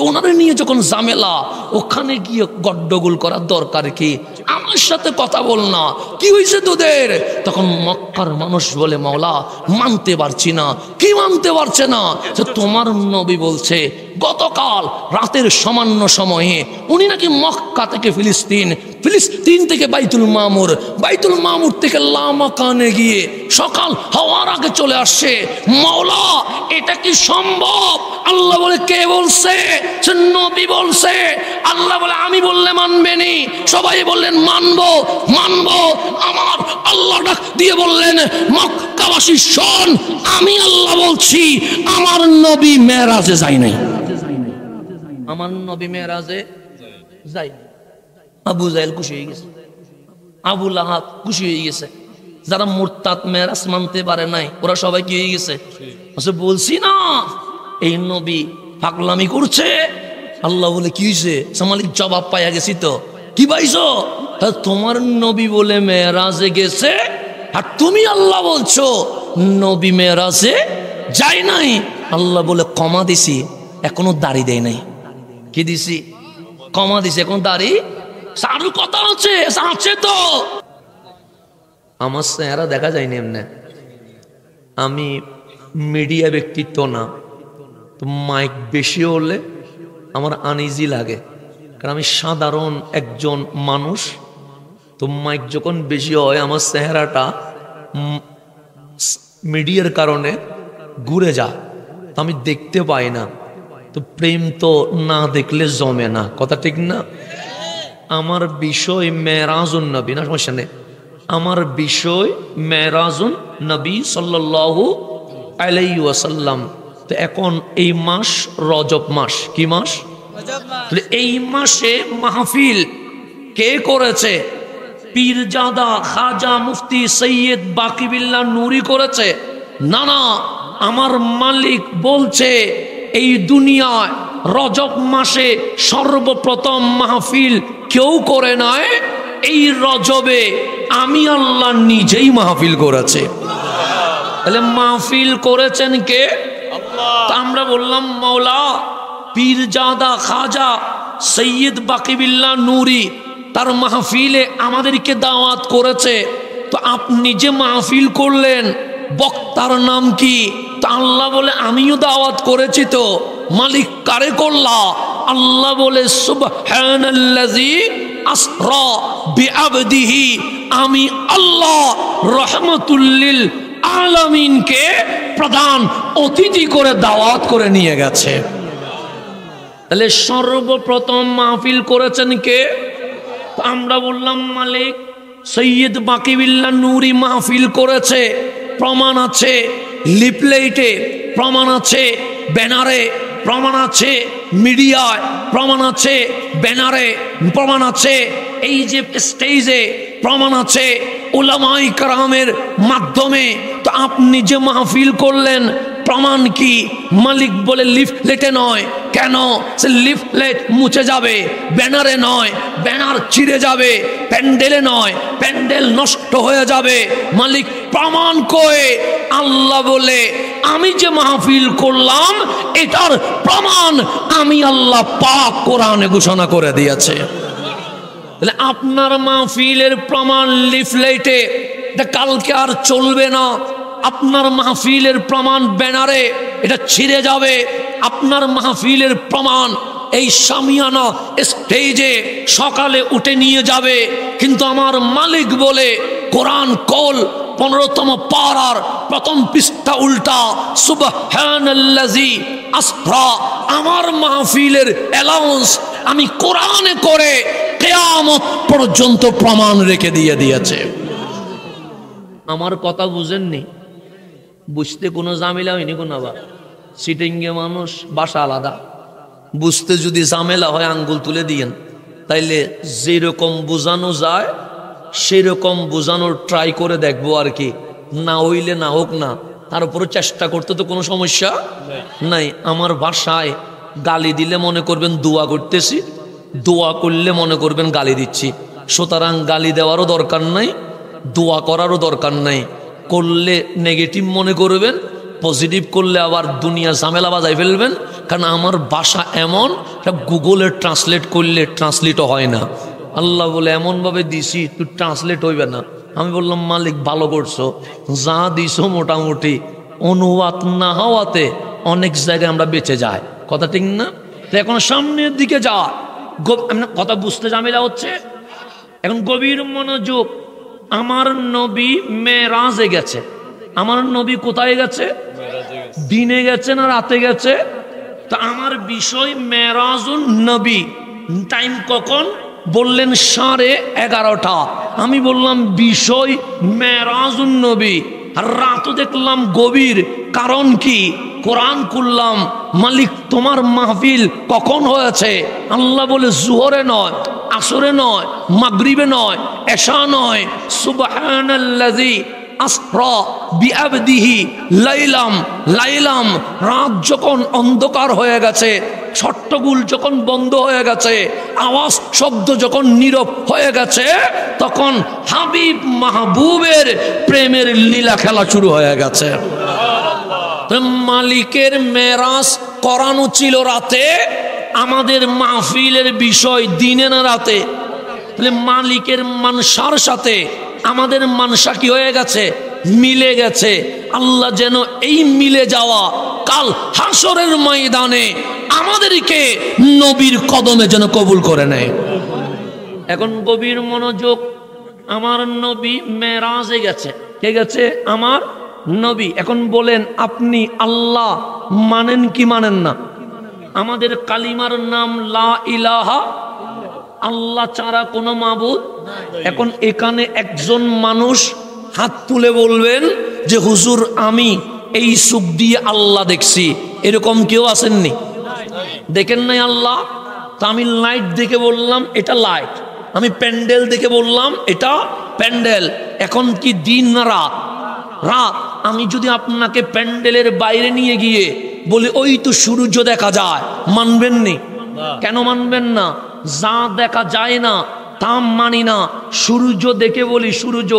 ওনারা নিয়ে যখন ঝামেলা, ওখানে গিয়ে গড্ডগোল করার দরকার কি? আমার সাথে কথা বল না, কি হয়েছে তোদের? তখন মক্কার মানুষ বলে, মাওলা মানতে পারছি না। কি মানতে পারছে না? যে তোমার নবী বলছে গতকাল রাতের সামান্য সময়ে উনি নাকি মক্কা থেকে ফিলিস্তিন, ফিলিস্তিন থেকে বাইতুল মামুর, বাইতুল মামুর থেকে লামাকানে গিয়ে সকাল হওয়ার আগে চলে আসছে। মাওলা এটা কি সম্ভব? আল্লাহ বলে, কে বলছে? সে নবী বলছে। আল্লাহ বলে, আমি বললে মানবেনি? সবাই বললেন মানবো মানবো। আমার আল্লাহ ডাক দিয়ে বললেন, মক্কাবাসী শোন, আমি আল্লাহ বলছি আমার নবী মেরাজে যায় নাই। আমার নবী মেরাজে যাই। আবু জাহেল খুশি হয়ে গেছে, আবু লাহাব খুশি হয়ে গেছে। যারা মুরতাদ মেরাজ মানতে পারে নাই, ওরা সবাই কি হয়ে গেছে? বলছি না এই নবী পাগলামি করছে। আল্লাহ বলে, কি হয়েছে? সামালিক জবাব পাইয়া গেছি। তো কি পাইছো? তোমার নবী বলে মেরাজে গেছে, আর তুমি আল্লাহ বলছো নবী মেরাজে যায় নাই। আল্লাহ বলে, কমা দিছি, এখনো দাড়ি দেয় নাই। কি দিছি? কমা দিছি, এখন দাড়ি সারু কথা হচ্ছে আছে। তো আমার চেহারা দেখা যায়নি এমনি, আমি মিডিয়া ব্যক্তিত্ব না, তো মাইক বেশি হলে আমার আনইজি লাগে, কারণ আমি সাধারণ একজন মানুষ। তো মাইক যখন বেশি হয় আমার চেহারাটা মিডিয়ার কারণে ঘুরে যায়, তো আমি দেখতে পাই না। তো প্রেম তো না দেখলে জমে না, কথা ঠিক না? আমার বিষয় মেরাজুন নবী, না সমস্যা নেই, আমার বিষয় মেরাজুন নবী সাল্লাল্লাহু আলাইহি ওয়াসাল্লাম। তো এখন এই মাস রজব মাস, কি মাস? এই মাসে মাহফিল কে করেছে? পীরজাদা খাজা মুফতি সৈয়দ বাকিবিল্লাহ নুরি করেছে? না না, আমার মালিক বলছে এই দুনিয়ায় রজব মাসে সর্বপ্রথম মাহফিল কেউ করে নয়, এই রজবে আমি আল্লাহ নিজেই মাহফিল করেছে। তাহলে মাহফিল করেছেন কে? তা আমরা বললাম মাওলা পীরজাদা খাজা সৈয়দ বাকিবিল্লাহ নুরি তার মাহফিলে আমাদেরকে দাওয়াত করেছে। তো আপনি যে মাহফিল করলেন বক্তার নাম কি? তা আল্লাহ বলে, আমিও দাওয়াত করেছি। তো মালিক কারে করলা? আল্লাহ বলে, সুবহানাল্লাযী আসরা বিআবদিহি, আমি আল্লাহ রহমাতুল লিল আলামিনকে প্রধান অতিথি করে দাওয়াত করে নিয়ে গেছে। তাহলে সর্বপ্রথম মাহফিল করেছেন কে? আমরা বললাম মালিক। সৈয়দ বাকিবিল্লাহ নুরি মাহফিল করেছে, প্রমাণ আছে লিফলেটে, প্রমাণ আছে ব্যানারে, প্রমাণ আছে মিডিয়ায়, প্রমাণ আছে ব্যানারে, প্রমাণ আছে এই যে স্টেজে, প্রমাণ আছে উলামায়ে কেরামের মাধ্যমে। তো আপনি যে মাহফিল করলেন প্রমাণ কি? মালিক বলে লিফলেটে নয়। কেন? সে লিফলেট মুছে যাবে, ব্যানারে নয়, ব্যানার ছিঁড়ে যাবে, প্যান্ডেলে নয়, প্যান্ডেল নষ্ট হয়ে যাবে। মালিক প্রমাণ কয়ে আল্লাহ বলে, আমি যে মাহফিল করলাম এটার প্রমাণ আমি আল্লাহ পাক কোরআনে ঘোষণা করে দিয়েছে। তাহলে আপনার মাহফিলের প্রমাণ লিফলেটে, এটা কালকে আর চলবে না। আপনার মাহফিলের প্রমাণ ব্যানারে, এটা ছিঁড়ে যাবে। আপনার মাহফিলের প্রমাণ এই শামিয়ানা স্টেজে সকালে উঠে নিয়ে যাবে। কিন্তু আমার মালিক বলে কোরআন কল 15তম পারার প্রথম পৃষ্ঠা উল্টা, সুবহানাল্লাযী আসরা, আমার মাহফিলের অ্যালাউন্স আমি কোরআনে করে কিয়ামত পর্যন্ত প্রমাণ রেখে দিয়েছে। আমার কথা বুঝেননি? বুঝতে কোনো ঝামেলা হয়নি কোনো? আবার সিটিংয়ে মানুষ, বাসা আলাদা, বুঝতে যদি ঝামেলা হয় আঙ্গুল তুলে দিয়েন, তাইলে যেরকম বোঝানো যায় সেরকম বোঝানোর ট্রাই করে দেখবো আর কি। না হইলে না হোক না, তার উপরে চেষ্টা করতে তো কোনো সমস্যা নাই। আমার ভাষায় গালি দিলে মনে করবেন দোয়া করতেছি, দোয়া করলে মনে করবেন গালি দিচ্ছি। সুতরাং গালি দেওয়ারও দরকার নাই, দোয়া করারও দরকার নাই। করলে নেগেটিভ মনে করবেন, পজিটিভ করলে আবার দুনিয়া ঝামেলা বাজাই ফেলবেন, কারণ আমার ভাষা এমন, গুগলে ট্রান্সলেট করলে ট্রান্সলেটও হয় না। আল্লাহ বলে এমনভাবে দিছি তুই ট্রান্সলেট হইবে না। আমি বললাম মালিক ভালো করছো, যা দিছো মোটামুটি অনুবাদ না হওয়াতে অনেক জায়গায় আমরা বেঁচে যাই, কথা ঠিক না? তো এখন সামনের দিকে যা, কথা বুঝতে ঝামেলা হচ্ছে। এখন গভীর মনোযোগ। আমার নবী মেরাজে গেছে। আমার নবী কোথায় গেছে? দিনে গেছে না রাতে গেছে? তো আমার বিষয় মেরাজুন নবী। টাইম কখন বললেন? 11:30। আমি বললাম বিষয় মেরাজুন নবী। আর রাতও দেখলাম গভীর। কারণ কি? কোরআন করলাম, মালিক তোমার মাহফিল কখন হয়েছে? আল্লাহ বলে জোহরে নয়, আসরে নয়, মাগরিবে নয়, এশা নয়। সুবহানাল্লাযী আসরা বিআবদিহি লাইলাম লাইলাম। রাত যখন অন্ধকার হয়ে গেছে, শট্টগুল যখন বন্ধ হয়ে গেছে, আওয়াজ শব্দ যখন নীরব হয়ে গেছে, তখন হাবিব মাহবুবের প্রেমের লীলা খেলা শুরু হয়ে গেছে। মালিকের মেরাজ করানো ছিল রাতে, আমাদের মাহফিলের বিষয় দিনে না রাতে। তাহলে মালিকের মানসার সাথে আমাদের মানসা কি হয়ে গেছে? মিলে গেছে। আল্লাহ যেন এই মিলে যাওয়া কাল হাসরের ময়দানে আমাদেরকে নবীর কদমে যেন কবুল করে নেয়। এখন গভীর মনোযোগ। আমার নবী মেরাজে গেছে। কে গেছে? আমার নবী। এখন বলেন আপনি আল্লাহ মানেন কি মানেন না? আমাদের কালিমার নাম লা ইলাহা, আল্লাহ ছাড়া কোনো মাবুদ। এখন এখানে একজন মানুষ হাত তুলে বলবেন যে হুজুর আমি এই চোখ দিয়ে আল্লাহ দেখছি, এরকম কেউ আসেননি? দেখেন নাই আল্লাহ? তা আমি লাইট দেখে বললাম এটা লাইট, আমি প্যান্ডেল দেখে বললাম এটা প্যান্ডেল। এখন কি দিন না রাত? রাত। আমি যদি আপনাকে প্যান্ডেলের বাইরে নিয়ে গিয়ে বলি ওই তো সূর্য দেখা যায়, মানবেন নি? কেন মানবেন না? যা দেখা যায় না তা মানি না। সূর্য দেখে বলি সূর্য,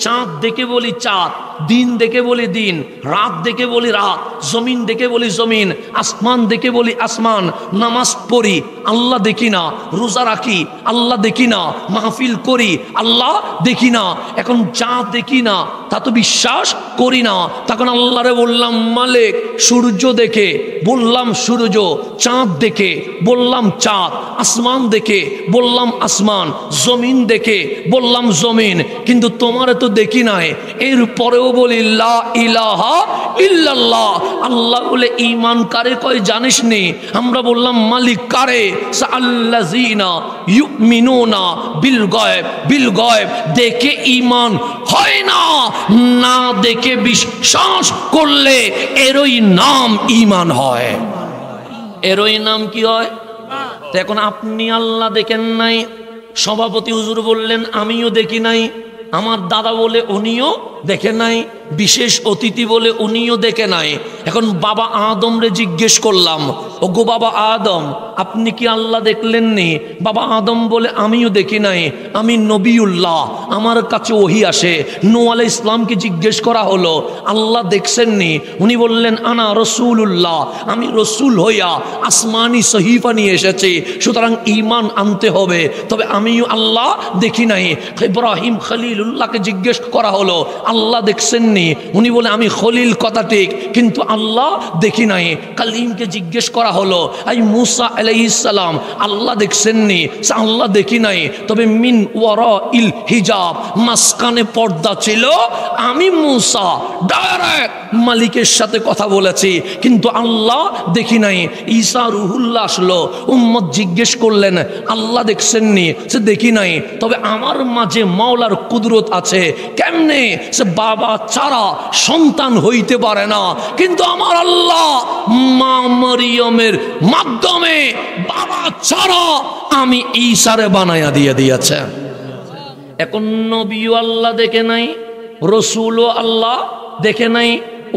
চাঁদ দেখে বলি চাঁদ, দিন দেখে বলি দিন, রাত দেখে বলি রাত, জমিন দেখে বলি জমিন, আসমান দেখে বলি আসমান। নামাজ পড়ি আল্লাহ দেখি না, রোজা রাখি আল্লাহ দেখি না, মাহফিল করি আল্লাহ দেখি না। এখন যা দেখি না তা তো বিশ্বাস করি না। তখন আল্লাহরে বললাম মালিক সূর্য দেখে বললাম সূর্য, চাঁদ দেখে বললাম চাঁদ, আসমান দেখে বললাম আসমান, জমিন দেখে বললাম জমিন, কিন্তু তোমারে তো দেখি নাই। এরপরেও বলি লা ইলাহা ইল্লাল্লাহ। আল্লাহ বলে ঈমান কারে কয় জানিস নি? আমরা বললাম মালিক কারে? আল্লাযিনা ইউমিনুনা বিল গায়ব। বিল গায়ব দেখে ঈমান হয় না, না দেখে বিশ্বাস করলে এরই নাম ঈমান হয়। এরই নাম কি হয়? তো এখন আপনি আল্লাহ দেখেন নাই, সভাপতি হুজুর বললেন আমিও দেখি নাই, আমার দাদা বলে উনিও দেখে নাই, বিশেষ অতিথি বলে উনিও দেখে নাই। এখন বাবা আদম রে জিজ্ঞেস করলাম, ও গো বাবা আদম আপনি কি আল্লাহ দেখলেন নি? বাবা আদম বলে আমিও দেখি নাই, আমি নবিউল্লাহ, আমার কাছে ওহী আসে। নূহ আলাইহিস ইসলামকে জিজ্ঞেস করা হলো আল্লাহ দেখছেন নি? উনি বললেন আনা রসুলুল্লাহ, আমি রসুল হইয়া আসমানি সহিফা নিয়ে এসেছি, সুতরাং ঈমান আনতে হবে। তবে আমিও আল্লাহ দেখি নাই। ইব্রাহিম খলিলুল্লাহকে জিজ্ঞেস করা হলো আল্লাহ দেখছেন নি? উনি বলে আমি খলিল কথা ঠিক, কিন্তু আল্লাহ দেখি নাই। কালিমকে জিজ্ঞেস করা হলো আই মুসা আলাইহিস সালাম আল্লাহ দেখছেন নি? আল্লাহ দেখি নাই, তবে মিন ওয়ারাইল হিজাব, মাঝখানে পর্দা ছিল। আমি মুসা ডাইরেক্ট মালিকের সাথে কথা বলেছি, কিন্তু আল্লাহ দেখি নাই। ঈসা রুহুল্লাহ আসলো, উম্মত জিজ্ঞেস করলেন আল্লাহ দেখছেন নি? সে দেখি নাই, তবে আমার মাঝে মাওলার কুদরত আছে। কেমনে? সে বাবা ছাড়া সন্তান হইতে পারে না, কিন্তু আমার আল্লাহ মা মরিয়মের মাধ্যমে বাবা ছাড়া আমি ঈসারে বানায়া দিয়ে দিয়েছে। এখন নবীও আল্লাহ দেখে নাই, রসুলও আল্লাহ দেখে নাই,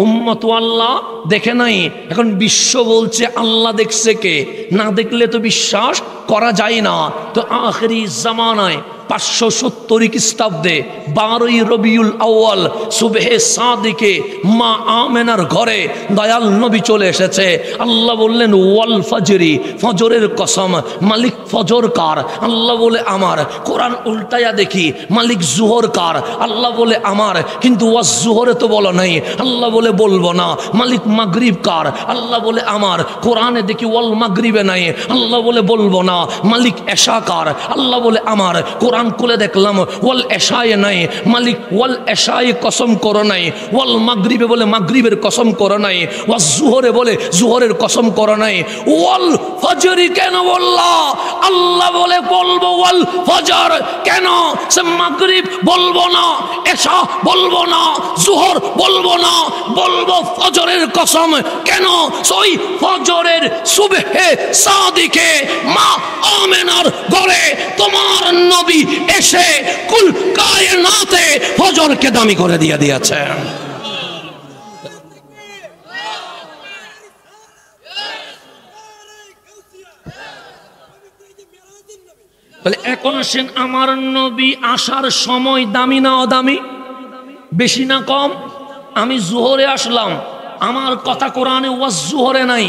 উম্মত আল্লাহ দেখে নাই। এখন বিশ্ব বলছে আল্লাহ দেখছে কে? না দেখলে তো বিশ্বাস করা যায় না। তো আখেরি জামানায় 570 খ্রিস্টাব্দে 12ই রবিউল আউয়াল সুবহে সাদিকে মা আমেনার ঘরে দয়াল নবী চলে এসেছে। আল্লাহ বললেন ওয়াল ফজরি, ফজরের কসম, মালিক ফজর কার? আল্লাহ বলে আমার। কোরআন উল্টায়া দেখি মালিক জুহর কার? আল্লাহ বলে আমার। কিন্তু ওয়াজ জুহরে তো বলো নাই, আল্লাহ বলে বলবো না। মালিক মাগরিব কার? আল্লাহ বলে আমার। কোরআনে দেখি ওয়াল মাগরিবে নাই, আল্লাহ বলে বলবো না। মালিক এশা কার? আল্লাহ বলে আমার। কোরআন খুলে দেখলাম ওয়াল এশায়ে নাই, মালিক ওয়াল এশায়ে কসম করো নাই। ওয়াল মাগরিবে বলে মাগরিবের কসম করো নাই। ওয়াজ জুহরে বলে জুহরের কসম করো নাই। ওয়াল ফজরি কেন বললা? আল্লাহ বলে বলবো ওয়াল ফজর। কেন? সে মাগরিব বলবো না, এশা বলবো না, জুহর বলবো না, বলবো ফজরের কসম। কেন? ওই ফজরের সুবহে সাদিকে মা আমেনার ঘরে তোমার নবী এসে কুল কায়নাতে ফজরকে দামি করে দিয়ে দিয়েছে। তাহলে এখন আসেন, আমার নবী আসার সময় দামি না অদামি? বেশি না কম? আমি জোহরে আসলাম, আমার কথা কোরআনে ওয়াজ জোহরে নাই।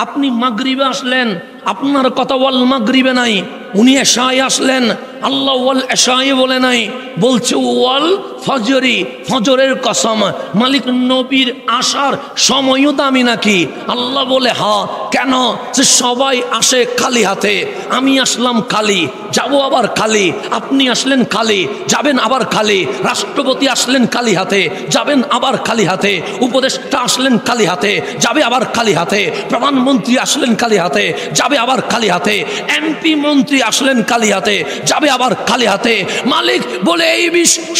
আপনি মাগরিবে আসলেন, আপনার কথা ওয়াল মাগরিবে নাই। উনি এশায় আসলেন, আল্লাহ ওয়াল এশায় বলে নাই, বলছে ওয়াল ফজরি, ফজরের কসম। মালিক নবীর আসার সময়ও দামি নাকি? আল্লাহ বলে হ্যাঁ। কেন? যে সবাই আসে খালি হাতে, আমি আসলাম খালি, যাব আবার খালি। আপনি আসলেন খালি, যাবেন আবার খালি। রাষ্ট্রপতি আসলেন খালি হাতে, যাবেন আবার খালি হাতে। উপদেষ্টা আসলেন খালি হাতে, যাবে আবার খালি হাতে। প্রধানমন্ত্রী আসলেন খালি হাতে, যাবে আবার খালি হাতে। এমপি মন্ত্রী আসলেন খালি হাতে, যাবে আবার খালি হাতে। মালিক বলে এই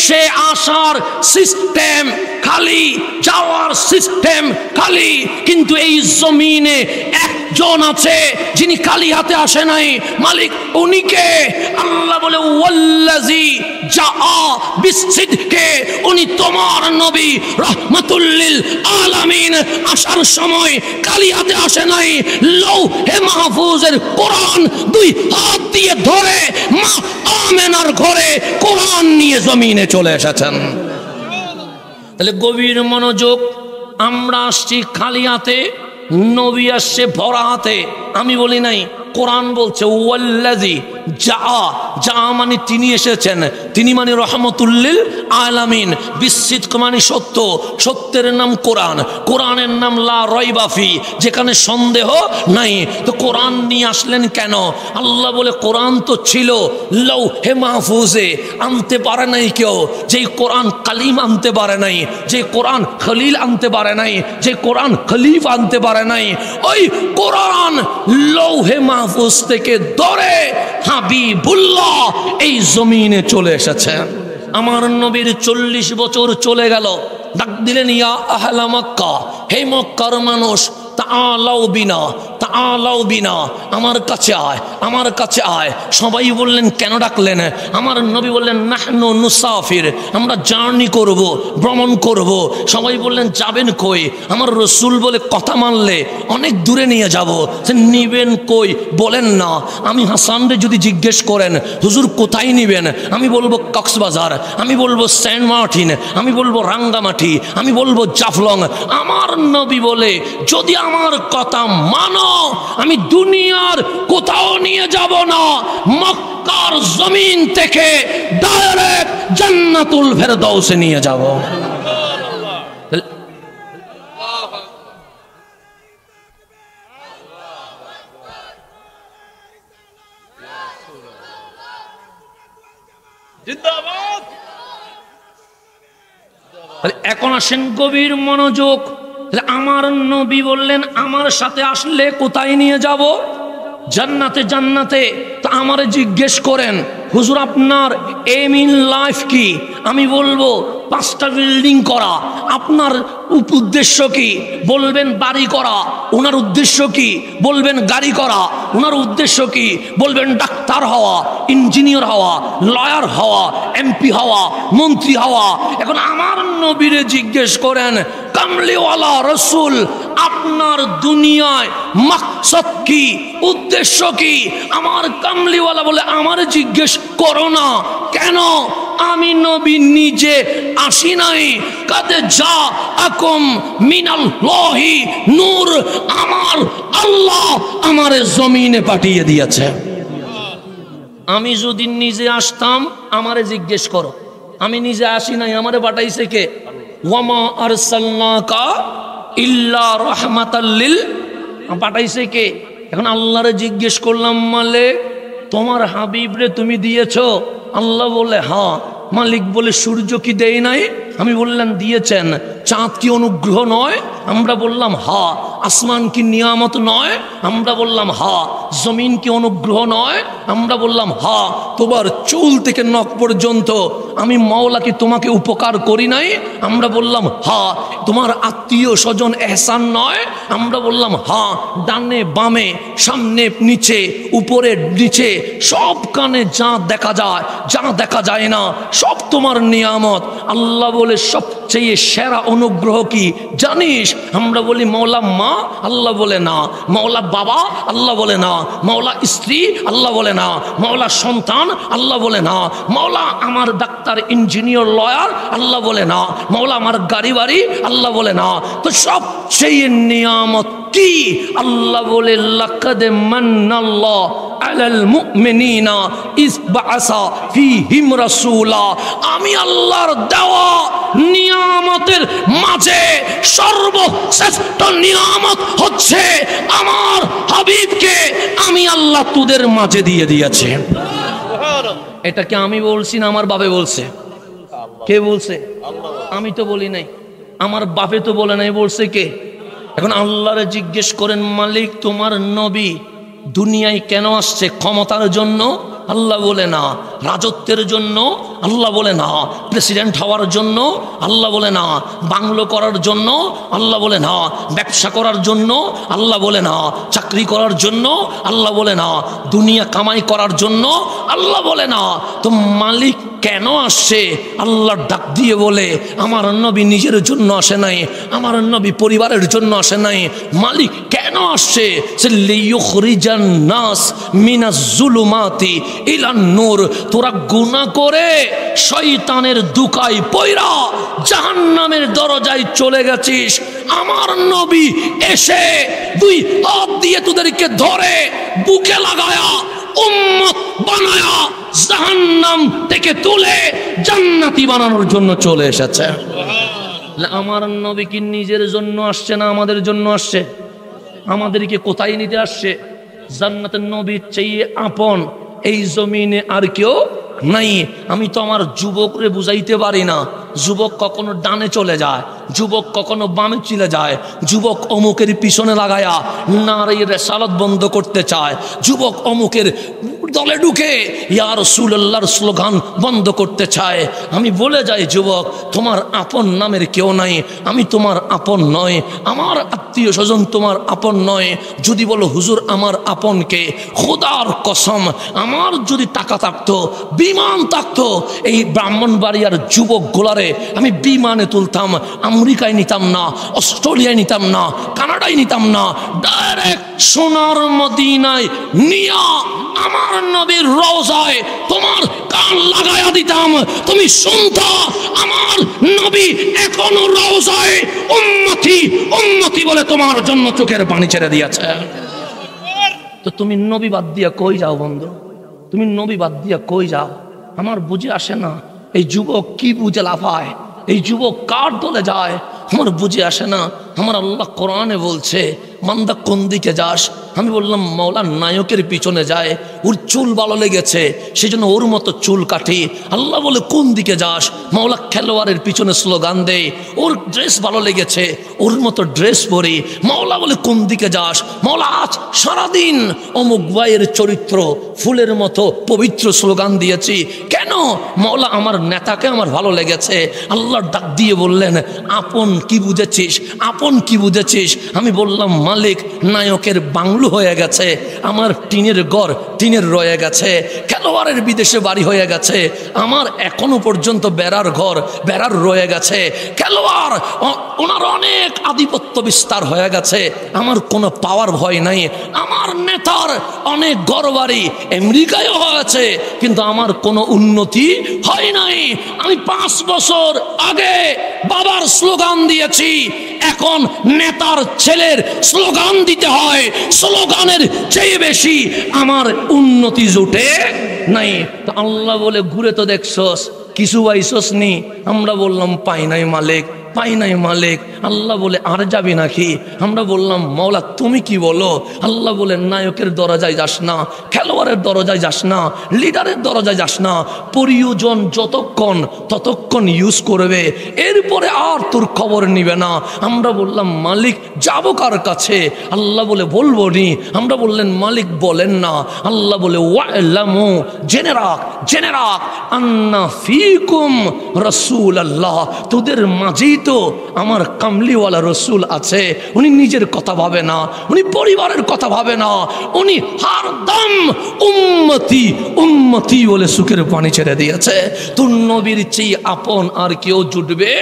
সে আসার সিস্টেম খালি, যাওয়ার সিস্টেম খালি। কিন্তু এই জমিনে একজন আছে যিনি খালি হাতে আসে নাই। মালিক উনিকে। আল্লাহ বলে ওয়াল্লাযী জাআ বিসিদকে, উনি তোমার নবী রাহমাতুল লিল আলামিন। আসার সময় খালি হাতে আসে নাই। লৌহে মাহফুজের কোরআন 2 হাত দিয়ে ধরে মা আমেনার ঘরে কোরআন নিয়ে জমিনে চলে এসেছেন। তাহলে গভীর মনোযোগ। আমরা আসছি খালি হাতে, নবী আসছে ভরা হাতে। আমি বলি নাই, কোরআন বলছে ওয়াল্লাযী জাআ। জাআ মানে তিনি এসেছেন, তিনি মানে রহমতুল লিল আলামিন। বিসিদক মানে সত্য, সত্যের নাম কোরআন, কোরআনের নাম লা রাইবা ফি, যেখানে সন্দেহ নাই। তো কোরআন নিয়ে আসলেন কেন? আল্লাহ বলে কোরআন তো ছিল লৌহে মাহফুজে, আনতে পারে নাই কেউ। যেই কোরআন কালিম আনতে পারে নাই, যে কোরআন খলিল আনতে পারে নাই, যে কোরআন খলিফ আনতে পারে নাই, ওই কোরআন লৌহে মাহফুজ থেকে ধরে হাবিবুল্লাহ এই জমিনে চলে এসেছেন। আমার নবীর 40 বছর চলে গেল। ডাক দিলেন ইয়া আহলা মক্কা, হে মক্কার মানুষ, তাআলাউ বিনা, তাআলাউ বিনা, আমার কাছে আয়, আমার কাছে আয়। সবাই বললেন কেন ডাকলেন? আমার নবী বললেন নাহনু নুসাফির, আমরা জার্নি করব, ভ্রমণ করব। সবাই বললেন যাবেন কই? আমার রসুল বলে কথা মানলে অনেক দূরে নিয়ে যাব। নিবেন কই বলেন না। আমি হাসানরে যদি জিজ্ঞেস করেন হুজুর কোথায় নিবেন, আমি বলবো কক্সবাজার, আমি বলবো সেন্ট মার্টিন, আমি বলবো রাঙ্গামাটি, আমি বলবো জাফলং। আমার নবী বলে যদি আমার কথা মানো, আমি দুনিয়ার কোথাও নিয়ে যাব না, মক্কার জমিন থেকে ডাইরেক্ট জান্নাতুল ফেরদাউসে নিয়ে যাব। এখন আসেন গভীর মনোযোগ। আমার নবী বললেন আমার সাথে আসলে কোথায় নিয়ে যাব? জান্নাতে। জান্নাতে। তা আমারে জিজ্ঞেস করেন হুজুর আপনার এম ইন লাইফ কি? আমি বলবো 5টা বিল্ডিং করা। আপনার উদ্দেশ্য কি? বলবেন বাড়ি করা। ওনার উদ্দেশ্য কি? বলবেন গাড়ি করা। ওনার উদ্দেশ্য কি? বলবেন ডাক্তার হওয়া, ইঞ্জিনিয়ার হওয়া, লয়ার হওয়া, এমপি হওয়া, মন্ত্রী হওয়া। এখন আমার নবীরে জিজ্ঞেস করেন কামলিওয়ালা রসুল, আপনার দুনিয়ায় মাকসাদ কি, উদ্দেশ্য কি? আমার কামলিওয়ালা বলে আমার জিজ্ঞেস করো না কেন? আমি নবী নিজে আসি নাই, কাদে যা আকুম মিনাল্লাহি নূর, আমার আল্লাহ আমারে জমিনে পাঠিয়ে দিয়েছে। আমি যদি নিজে আসতাম, আমারে জিজ্ঞেস করো। আমি নিজে আসি নাই, আমারে পাঠাইছে কে? ওয়ামা আরসালনাকা ইল্লা রাহমাতাল লিল, পাঠাইছে কে? এখন আল্লাহরে জিজ্ঞেস করলাম, মালিক তোমার হাবিবরে তুমি দিয়েছো? আল্লাহ বলে হ্যাঁ। মালিক বলে সূর্য কি দেয় নাই? আমি বললাম দিয়েছেন। চাঁদ কি অনুগ্রহ নয়? আমরা বললাম হ্যাঁ। আসমান কি নিয়ামত নয়? আমরা বললাম হ্যাঁ। জমিন কি অনুগ্রহ নয়? আমরা বললাম হ্যাঁ। তোমার চুল থেকে নখ পর্যন্ত আমি মাওলা কি তোমাকে উপকার করি নাই? আমরা বললাম হ্যাঁ। তোমার আত্মীয় স্বজন এহসান নয়? আমরা বললাম হ্যাঁ। ডানে বামে, সামনে নিচে, উপরে নিচে, সব কানে যা দেখা যায়, যা দেখা যায় না, সব তোমার নিয়ামত। আল্লাহ বলে সবচেয়ে সেরা অনুগ্রহ কি জানিস? আমরা বলি মাওলা মা। আল্লাহ বলে না। মাওলা বাবা? আল্লাহ বলে না। মাওলা স্ত্রী? আল্লাহ বলে না। মাওলা সন্তান? আল্লাহ বলে না। মাওলা আমার ডাক্তার, ইঞ্জিনিয়ার, লয়ার? আল্লাহ বলে না। মাওলা আমার গাড়ি বাড়ি? আল্লাহ বলে না। তো সবচেয়ে নিয়ামত কি? আল্লাহ বলে লাকাদ মান্নাল্লাহু আলাল মুমিনিনা ইস বাআসা ফীহিম রাসূলা। আমি আল্লাহর দেওয়া নিয়ামতের মাঝে সর্বশ্রেষ্ঠ নিয়ামত হচ্ছে আমার হাবিবকে আমি আল্লাহ তোদের মাঝে দিয়ে দিয়েছি। এটা কি আমি বলছি না আমার বাপে বলছে? কে বলছে? আমি তো বলি নাই, আমার বাপে তো বলে নাই, বলছে কে? এখন আল্লাহরে জিজ্ঞেস করেন, মালিক তোমার নবী দুনিয়ায় কেন আসছে? ক্ষমতার জন্য? আল্লাহ বলে না। রাজত্বের জন্য? আল্লাহ বলে না। প্রেসিডেন্ট হওয়ার জন্য? আল্লাহ বলে না। বাংলো করার জন্য? আল্লাহ বলে না। ব্যবসা করার জন্য? আল্লাহ বলে না। চাকরি করার জন্য? আল্লাহ বলে না। দুনিয়া কামাই করার জন্য? আল্লাহ বলে না। তো মালিক কেন আসছে? আল্লাহ ডাক দিয়ে বলে, আমার নবী নিজের জন্য আসে নাই, আমার নবী পরিবারের জন্য আসে নাই। মালিক কেন আসছে? সে লিয়ুখরিজান নাস মিনাজ জুলুমাতি ইলান নূর। তোরা গুনাহ করে শয়তানের দুকায় পয়রা জাহান্নামের দরজায় চলে গেছিস, আমার নবী এসে দুই হাত দিয়ে তোদেরকে ধরে বুকে লাগায়া উম্মত বানায়া জাহান্নাম থেকে তুলে জান্নাতি বানানোর জন্য চলে এসেছে। আমার নবী কি নিজের জন্য আসছে না আমাদের জন্য আসছে? আমাদেরকে কোথায় নিতে আসছে? জান্নাতের নবীর চেয়ে আপন এই জমিনে আর কেউ নাই। আমি তো আমার যুবকরে বুঝাইতে পারি না। যুবক কখনো ডানে চলে যায়, যুবক কখনো বামে চলে যায়, যুবক অমুকের পিছনে লাগায়া নারী রেসালত বন্ধ করতে চায়, যুবক অমুকের দলে ঢুকে ইয়া রাসূলুল্লাহর স্লোগান বন্ধ করতে চায়। আমি বলে যাই, যুবক তোমার আপন নামের কেউ নাই, আমি তোমার আপন নয়, আমার আত্মীয় স্বজন তোমার আপন নয়। যদি বলো হুজুর আমার আপনকে, খোদার কসম আমার যদি টাকা থাকতো, বিমান থাকতো, এই ব্রাহ্মণবাড়িয়ার যুবক গোলারে আমি বিমানে তুলতাম, আমেরিকায় নিতাম না, অস্ট্রেলিয়ায় নিতাম না, কানাডায় নিতাম না, ডাইরেক্ট সোনার মদিনায় নিয়া আমার নবীর রওজায় তোমার কান লাগায়া দিতাম, তুমি শুনতা আমার নবী এখনো রওজায় উম্মতি উম্মতি বলে তোমার জন্য চোখের পানি ছেড়ে দিয়েছে। তো তুমি নবী বাদ দিয়া কই যাও বন্ধু? তুমি নবী বাদ দিয়া কই যাও? আমার বুঝে আসে না এই যুবক কি বুঝে লাফায়, এই যুবক কার দলে যায়, আমার বুঝে আসে না। আমার আল্লাহ কোরআনে বলছে মান্দা কোন দিকে যাস? আমি বললাম মাওলা নায়কের পিছনে যায়, ওর চুল ভালো লেগেছে সেজন্য ওর মতো চুল কাটি। আল্লাহ বলে কোন দিকে যাস? মাওলা খেলোয়াড়ের পিছনে স্লোগান দেয়, ওর ড্রেস ভালো লেগেছে ওর মতো ড্রেস পরি। মাওলা বলে কোন দিকে যাস? মাওলা আজ সারাদিন অমুক ভাইয়ের চরিত্র ফুলের মতো পবিত্র স্লোগান দিয়েছি। কেন? মাওলা আমার নেতাকে আমার ভালো লেগেছে। আল্লাহ ডাক দিয়ে বললেন আপন কি বুঝেছিস, আপন কি বুঝেছিস? আমি বললাম মালিক নায়কের বাংলো হয়ে গেছে, আমার টিনের ঘর টিনের রয়ে গেছে, খেলোয়াড়ের বিদেশে বাড়ি হয়ে গেছে, আমার এখনো পর্যন্ত বেড়ার ঘর বেড়ার রয়ে গেছে, খেলোয়াড় ওনার অনেক আধিপত্য বিস্তার হয়ে গেছে, আমার কোনো পাওয়ার ভয় নাই, আমার নেতার অনেক ঘর বাড়ি আমেরিকায় হয়েছে, কিন্তু আমার কোনো উন্নতি হয় নাই। আমি 5 বছর আগে বাবার স্লোগান দিয়েছি, এখন নেতার ছেলের স্লোগান দিতে হয়, স্লোগানের চেয়ে বেশি আমার উন্নতি জুটে নাই। তো আল্লাহ বলে ঘুরে তো দেখছস কিছু পাইছস নি? আমরা বললাম পাই নাই মালিক, পাই নাই মালিক। আল্লাহ বলে আর যাবি নাকি? আমরা বললাম মওলা তুমি কি বলো? আল্লাহ বলে নায়কের দরজায় যাস না, খেলোয়াড়ের দরজায় যাস না, লিডারের দরজায় যাস না, প্রয়োজন যতক্ষণ ততক্ষণ ইউজ করবে, এরপরে আর তোর খবর নিবে না। আমরা বললাম মালিক যাবো কার কাছে? আল্লাহ বলে বলবো নি। আমরা বললেন মালিক বলেন না। আল্লাহ বলে ওয়ালামু জেনে রাখ আন্না ফিকুম রাসূলুল্লাহ, তোদের মাঝেই তো আমার কামলিওয়ালা রসুল আছে। উনি নিজের কথা ভাবে না, উনি পরিবারের কথা ভাবে না, উনি হরদম উম্মতি উম্মতি বলে সুখের পানি ছেড়ে দিয়েছে। তোর নবীর চেয়ে আপন আর কেউ জুটবে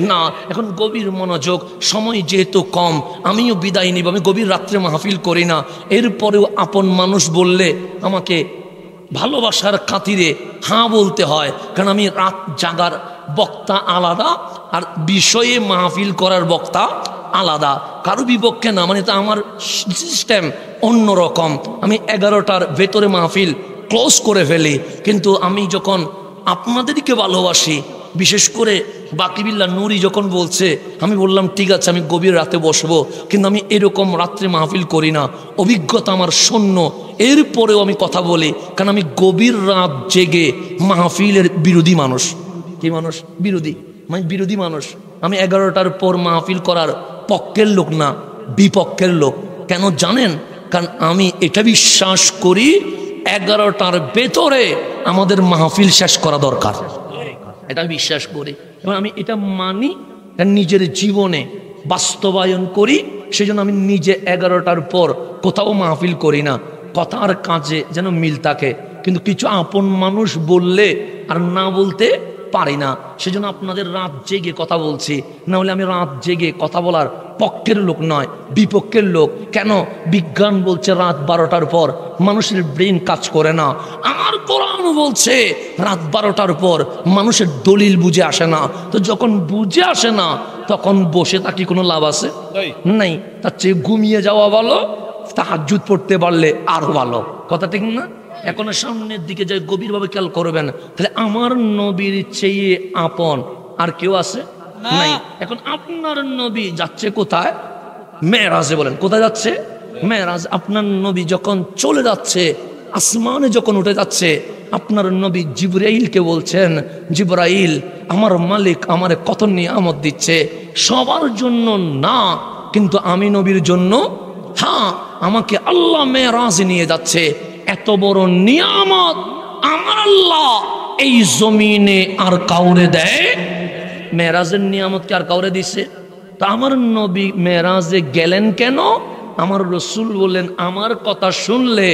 না। এখন গভীর মনোযোগ, সময় যেহেতু কম, আমিও বিদায় নিব। আমি গভীর রাত্রে মাহফিল করি না, এরপরেও আপন মানুষ বললে আমাকে ভালোবাসার খাতিরে হ্যাঁ বলতে হয়, কারণ আমি রাত জাগার বক্তা আলাদা আর বিষয়ে মাহফিল করার বক্তা আলাদা, কারো বিপক্ষে না, মানে তা আমার সিস্টেম অন্যরকম। আমি 11টার ভেতরে মাহফিল ক্লোজ করে ফেলি, কিন্তু আমি যখন আপনাদেরকে ভালোবাসি, বিশেষ করে বাকিবিল্লা নুরি যখন বলছে, আমি বললাম ঠিক আছে আমি গভীর রাতে বসবো, কিন্তু আমি এরকম রাত্রে মাহফিল করি না, অভিজ্ঞতা আমার শূন্য, এরপরেও আমি কথা বলি, কারণ আমি গভীর রাত জেগে মাহফিলের বিরোধী মানুষ। কি মানুষ? বিরোধী, মানে বিরোধী মানুষ। আমি 11টার পর মাহফিল করার পক্ষের লোক না, বিপক্ষের লোক। কেন জানেন? কারণ আমি এটা বিশ্বাস করি 11টার ভেতরে আমাদের মাহফিল শেষ করা দরকার, এটা বিশ্বাস করি এবং আমি এটা মানি, নিজের জীবনে বাস্তবায়ন করি। সেই জন্য আমি নিজে 11টার পর কোথাও মাহফিল করি না, কথা আর কাজে যেন মিল থাকে। কিন্তু কিছু আপন মানুষ বললে আর না বলতে পারি না, সেজন্য আপনাদের রাত জেগে কথা বলছি। না হলে আমি রাত জেগে কথা বলার পক্ষের লোক নয়, বিপক্ষের লোক। কেন? বিজ্ঞান বলছে রাত 12টার পর মানুষের ব্রেন কাজ করে না। আমার কোরআন বলছে রাত 12টার পর মানুষের দলিল বুঝে আসে না। তো যখন বুঝে আসে না, তখন বসে থাকি কোনো লাভ আছে? নাই। তার চেয়ে ঘুমিয়ে যাওয়া ভালো, তাহাজ্জুদ পড়তে পারলে আরো ভালো। কথা ঠিক না? এখন সামনের দিকে যাই, গভীরভাবে খেয়াল করবেন। তাহলে আমার নবীর চেয়ে আপন আর কেউ আছে? নাই। এখন আপনার নবী যাচ্ছে কোথায়? মেরাজে। বলেন কোথায় যাচ্ছে? মেরাজ। আপনার নবী যখন চলে যাচ্ছে, আসমানে যখন উঠে যাচ্ছে, আপনার নবী জিবরাইলকে বলছেন, জিবরাইল আমার মালিক আমারে কত নিয়ামত দিচ্ছে, সবার জন্য না, কিন্তু আমি নবীর জন্য হ্যাঁ। আমাকে আল্লাহ মেরাজে নিয়ে যাচ্ছে, এত বড় নিয়ামত আমার আল্লাহ এই জমিনে আর কাউরে দেয়? মেরাজের নিয়ামতকে আর কাউরে দিছে? তা আমার নবী মেরাজে গেলেন কেন? আমার রসুল বললেন আমার কথা শুনলে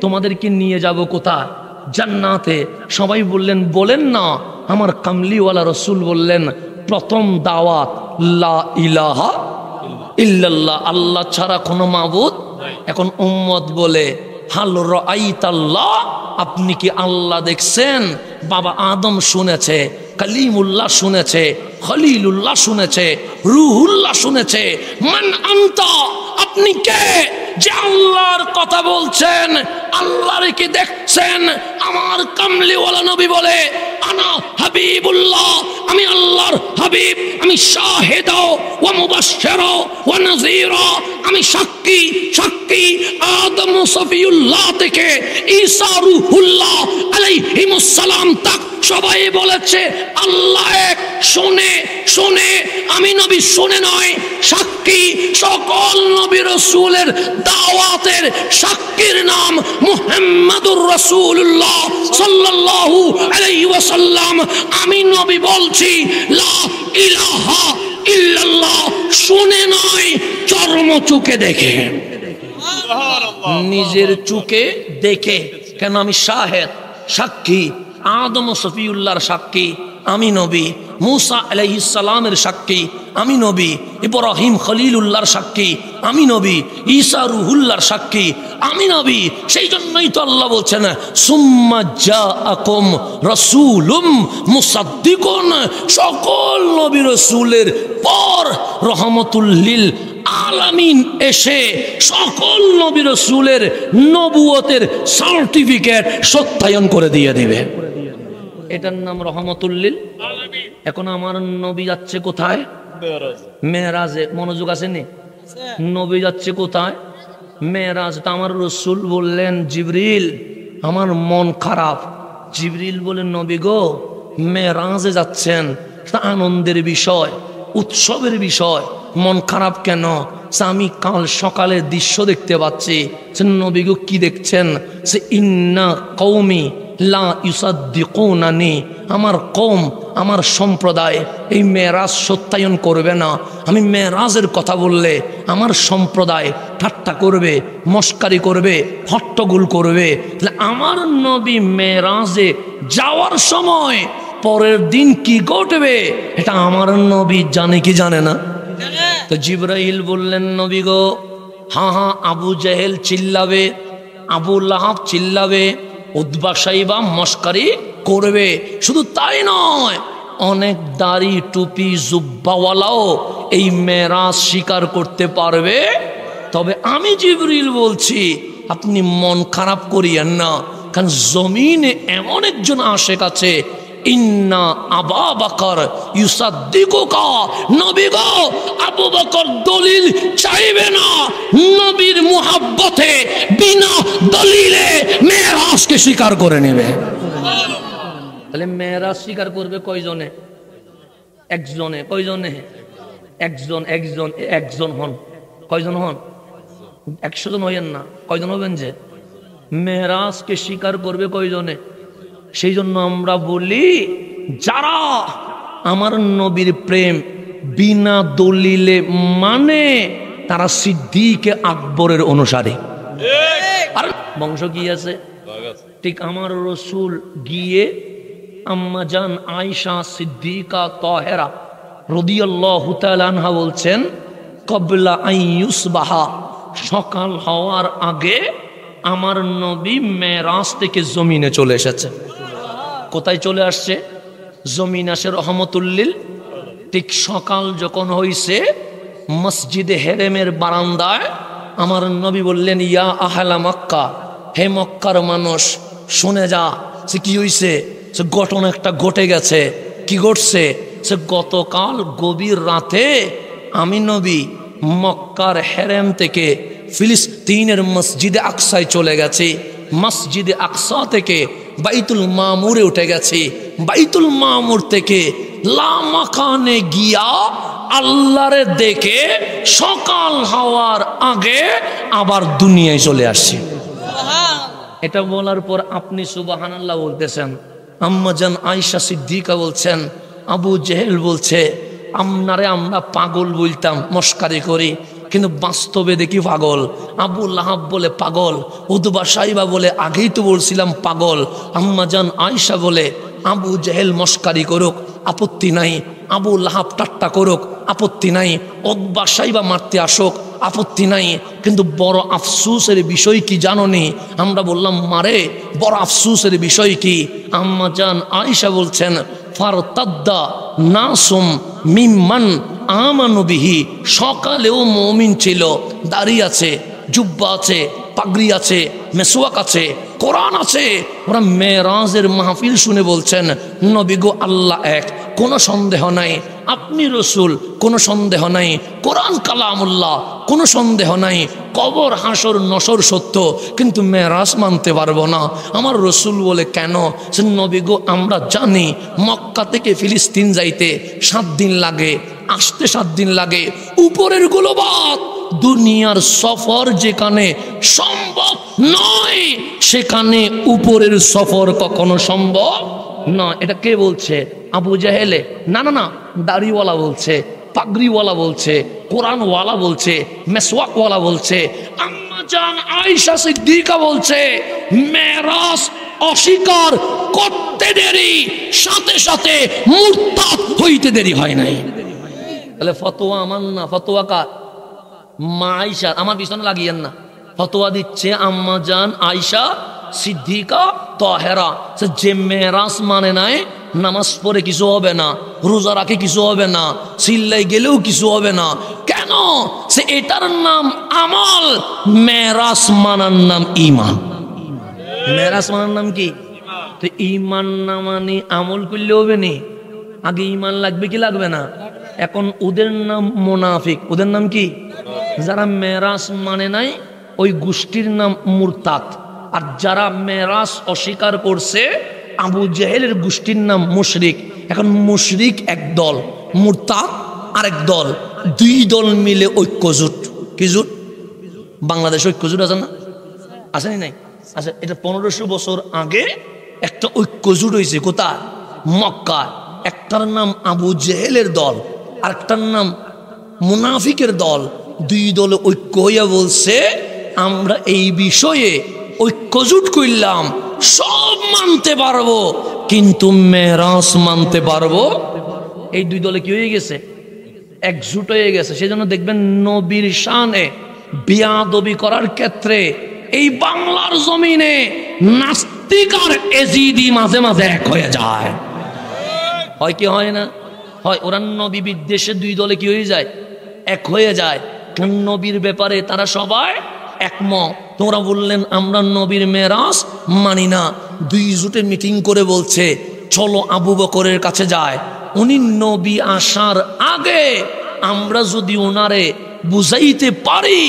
তোমাদেরকে নিয়ে যাব কোথায়? জান্নাতে। সবাই বললেন বলেন না। আমার কামলিওয়ালা রসুল বললেন প্রথম দাওয়াত লা ইলাহা ইল্লাল্লাহ, আল্লাহ ছাড়া কোনো মাবুদ। এখন উম্মত বলে হাল রাআইতাল্লাহ, আপনি কি আল্লাহ দেখছেন? বাবা আদম শুনেছে, কালিমুল্লাহ শুনেছে, খলিলুল্লাহ শুনেছে, রুহুল্লাহ শুনেছে। মান আনতা, আপনি কে যে আল্লাহর কথা বলছেন? আল্লাহর কি দেখছেন? আমার কামলিওয়ালা নবী বলে আনা হাবিবুল্লাহ, আমি আল্লাহর হাবিব, আমি শাহিদা ওয়া মুবাশশিরা ওয়া নাযীরা, আমি সাক্ষী আদম সফিউল্লাহ থেকে ঈসা রূহুল্লাহ আলাইহিমুস সালাম তাক সবাই বলেছে আল্লাহ এক। শুনে আমি নবী শুনে নয়, সাক্ষী। সকল নবী রাসূলের দাওয়াতের সাক্ষীর নাম মুহাম্মাদুর রাসূলুল্লাহ সাল্লাল্লাহু আলাইহি ওয়াসাল্লাম। আমি নবী বলছি লা ইলাহা ইল্লাল্লাহ, শুনে নয় চর্ম চোখে দেখে। নিজের চোখে দেখে, কেন আমি শাহেদ, সাক্ষী, আদম ও সফিউল্লাহর সাক্ষী আমি নবী, মুসা আলাইহিস সালামের সাক্ষী আমি নবী, ইব্রাহিম খলিলুল্লাহর সাক্ষী আমি নবী, ঈসা রুহুল্লাহর সাক্ষী আমি নবী। সেই জন্যই তো আল্লাহ বলছেন সুম্মা জাআকুম রাসূলুম মুসাদ্দিকুন, সকল নবী রাসূলের পর রহমাতুল লিল আলামিন এসে সকল নবী রাসূলের নবুয়তের সার্টিফিকেট সত্যায়ন করে দিয়ে দিবে। এটার নাম রহমাতুল লিল আলামিন। এখন আমার নবী যাচ্ছে কোথায়? মেরাজে। মনোযোগ আসেনি? নবী যাচ্ছে কোথায়? মেরাজ। তা আমার রাসূল বললেন জিবরিল আমার মন খারাপ। জিবরিল বলেন নবী গো মেরাজে যাচ্ছেন, তা আনন্দের বিষয়, উৎসবের বিষয়, মন খারাপ কেন? আমি কাল সকালে দৃশ্য দেখতে পাচ্ছি। নবী গো কি দেখছেন? সে ইন্না কওমি লা ইউসাদ্দিকুনানি, আমার কওম, আমার সম্প্রদায় এই মেরাজ সত্যায়ন করবে না। আমি মেরাজের কথা বললে আমার সম্প্রদায় ঠাট্টা করবে, মস্কারি করবে, হট্টগোল করবে। আমার নবী মেরাজে যাওয়ার সময় পরের দিন কি ঘটবে এটা আমার নবী জানে কি জানে না? তো জিবরাইল বললেন নবী গো হ্যাঁ হ্যাঁ, আবু জেহেল চিল্লাবে, আবু লাহাব চিল্লাবে, উতবা সাইবা মস্কারি করবে। শুধু তাই নয়, অনেক দাড়ি টুপি জুব্বাওয়ালাও এই মেরাজ স্বীকার করতে পারবে। তবে আমি জিবরিল বলছি আপনি মন খারাপ করিয়েন না, কারণ জমিনে এমন একজন আশেক আছে, ইন্না আবা বকর ইউসাদ্দিকুকা, নবী গো আবু বকর দলিল চাইবে না, নবীর মুহাব্বতে বিনা দলিলে মেরাজকে স্বীকার করে নেবে। তাহলে মেরাজ স্বীকার করবে কয়জনে? একজনে। কয়জনে? একজন। একজন একজন হন। কয়জন হন? 100 জন হইয়েন না। কয়জন হবেন? যে মেরাজকে স্বীকার করবে কয়জনে? সেই জন্য আমরা বলি যারা আমার নবীর প্রেম বিনা দলিলে মানে তারা সিদ্দিক আকবরের অনুসারী। আর বংশ কি আছে? ঠিক আমার রসুল গিয়ে আম্মা জান আয়েশা সিদ্দিকা তাহেরা রাদিয়াল্লাহু তাআলা আনহা বলছেন ক্বাবলা আন ইউসবাহা, সকাল হওয়ার আগে আমার নবী মেরাজ থেকে জমিনে চলে এসেছে। কোথায় চলে আসছে? জমিন আসে রহমাতুল লিল। ঠিক সকাল যখন হইছে মসজিদে হেরেমের বারান্দায় আমার নবী বললেন ইয়া আহলা মক্কা, হে মক্কার মানুষ শুনে যা, সে কি হইছে? সে ঘটনা একটা ঘটে গেছে। কি ঘটছে? সে গতকাল গভীর রাতে আমি নবী মক্কার হেরেম থেকে ফিলিস্তিনের মসজিদে আকসায় চলে গেছি, মসজিদে আকসা থেকে বাইতুল মামুরে উঠে গেছি, বাইতুল মামুর থেকে লামাকানে গিয়া আল্লাহরে দেখে সকাল হওয়ার আগে আবার দুনিয়ায় চলে আসছি। এটা বলার পর আপনি সুবহানাল্লাহ বলতেছেন, আম্মা জান আয়েশা সিদ্দিকা বলছেন আবু জেহেল বলছে আপনারে আমরা পাগল বলতাম, মস্কারি করি, কিন্তু বাস্তবে দেখি পাগল। আবু লাহাব বলে পাগল, উতবা সাইবা বলে আগেই তো বলছিলাম পাগল। আম্মা জান আয়েশা বলে আবু জেহেল মস্কারি করুক আপত্তি নাই, আবু লাহাব ঠাট্টা করুক আপত্তি নাই, উতবা সাইবা মারতে আসুক আপত্তি নাই, কিন্তু বড় আফসোসের বিষয় কি জানোনি? আমরা বললাম মারে বড় আফসোসের বিষয় কি? আম্মা জান আয়েশা বলছেন ফারতাদ্দা নাসুম মিম্মান আমানু বিহি, সকালেও মুমিন ছিল, দাড়ি আছে, জুব্বা আছে, পাগড়ি আছে, মেসওয়াক আছে, কোরআন আছে, ওরা মেরাজের মাহফিল শুনে বলছেন নবী গো আল্লাহ এক, কোনো সন্দেহ নাই, আপনি রসুল কোনো সন্দেহ নাই, কোরআন কালামুল্লাহ কোনো সন্দেহ নাই, কবর হাসর নসর সত্য, কিন্তু মেরাজ মানতে পারবো না। আমার রসুল বলে কেন? সে নবী গো আমরা জানি মক্কা থেকে ফিলিস্তিন যাইতে 7 দিন লাগে, আসতে 7 দিন লাগে, উপরের গুলো বাদ, দুনিয়ার সফর যেখানে সম্ভব নয় সেখানে উপরের সফর কখনো সম্ভব না। এটা কে বলছে? আবু জাহেলে? না না না, দাড়িওয়ালা বলছে। পাগড়িওয়ালা বলছে, কোরআনওয়ালা বলছে, মেসওয়াকওয়ালা বলছে। আম্মা জান আয়েশা সিদ্দিকা বলছে মেরাজ অস্বীকার করতে দেরি, সাথে সাথে মুরতাদ হইতে দেরি হয় নাই। তাহলে ফতোয়া আমার না, ফতোয়া কার? মা আয়েশা। আমার পিছনে লাগিয়েন না, ফতোয়া দিচ্ছে আম্মা জান আয়েশা সিদ্দিকা তাহেরা। যে মেরাজ মানে নাই, নামাজ পড়ে কিছু হবে না, রোজা রাখে কিছু হবে না, সিল্লাই গেলেও কিছু হবে না। কেন? সে এটার নাম আমল, মেরাজ মানার নাম ঈমান। মেরাজ মানার নাম কি? তো ঈমান না মানে আমল করলে হবে নি? আগে ঈমান লাগবে কি লাগবে না? এখন ওদের নাম মুনাফিক। ওদের নাম কি? যারা মেরাজ মানে নাই ওই গোষ্ঠীর নাম মুরতাদ। আর যারা মেরাজ অস্বীকার করছে আবু জেহেলের গোষ্ঠীর নাম মুশরিক। এখন মুশরিক এক দল, মুরতাদ আরেক দল, দুই দল মিলে ঐক্যজোট। কি জোট? বাংলাদেশ ঐক্যজোট আছে না? আসেনি নাই? আচ্ছা, এটা 1500 বছর আগে একটা ঐক্যজোট হয়েছে। কোথায়? মক্কায়। একটার নাম আবু জেহেলের দল, আরেকটার নাম মুনাফিকের দল। দুই দলে ঐক্য হইয়া বলছে আমরা এই বিষয়ে ঐক্যজোট করলাম, সব মানতে পারবো কিন্তু মেরাজ মানতে পারবো। এই দুই দলে কি হয়ে গেছে? একজোট হয়ে গেছে। সেজন্য দেখবেন নবীর শানে বিয়াদবি করার ক্ষেত্রে এই বাংলার জমিনে নাস্তিক আর এজিদি মাঝে মাঝে এক হয়ে যায়। হয় কি হয় না? হয়। ওরা নবী বিদ্বেষে দুই দলে কি হয়ে যায়? এক হয়ে যায়। নবীর ব্যাপারে তারা সবাই একমত। তোরা বললেন আমরা নবীর মেরাজ মানি না। দুই জোটে মিটিং করে বলছে চলো আবু বকরের কাছে যায়, উনি নবী আসার আগে আমরা যদি ওনারে বুঝাইতে পারি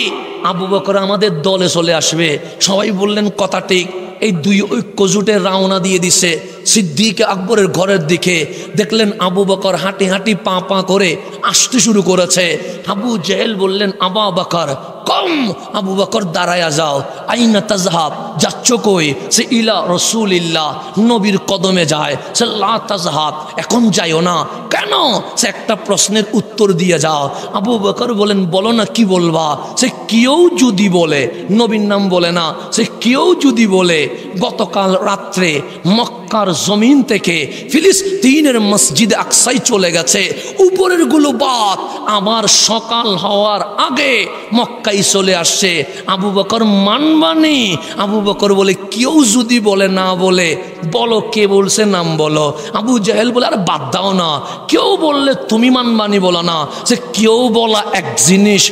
আবু বকর আমাদের দলে চলে আসবে। সবাই বললেন কথা ঠিক। এই দুই ঐক্যজোটের রওনা দিয়ে দিছে সিদ্দিক আকবরের ঘরের দিকে। দেখলেন আবু বকর হাঁটি হাঁটি পা পা করে আসতে শুরু করেছে। আবু জেহেল বললেন আবু বকর কম। আবু বকর দাঁড়ায়া যাও। আইনা তাজহাব, যাচ্ছ কই? সে ইলা রাসূলিল্লাহ, নবীর কদমে যায়। সে লা তাজহাব, এখন যাইও না। কেন? সে একটা প্রশ্নের উত্তর দিয়ে যাও। আবু বকর বলেন বলো না, কি বলবা? সে কেউ যদি বলে, নবীর নাম বলে না, সে কেউ যদি বলে গতকাল রাত্রে মক্কার জমিন থেকে ফিলিস্তিনের মসজিদে আকসায় চলে গেছে, উপরের গুলো বাদ আবার সকাল হওয়ার আগে মক্কায় চলে আসছে, আবু বকর মানবানি? আবু বকর বলে কেউ যদি বলে, না বলে বলো কে বলছে, নাম বলো। আবু জেহেল বলে আর বাদ দাও না, কেউ বললে তুমি মানবানি বলো না। সে কেউ বলা এক জিনিস,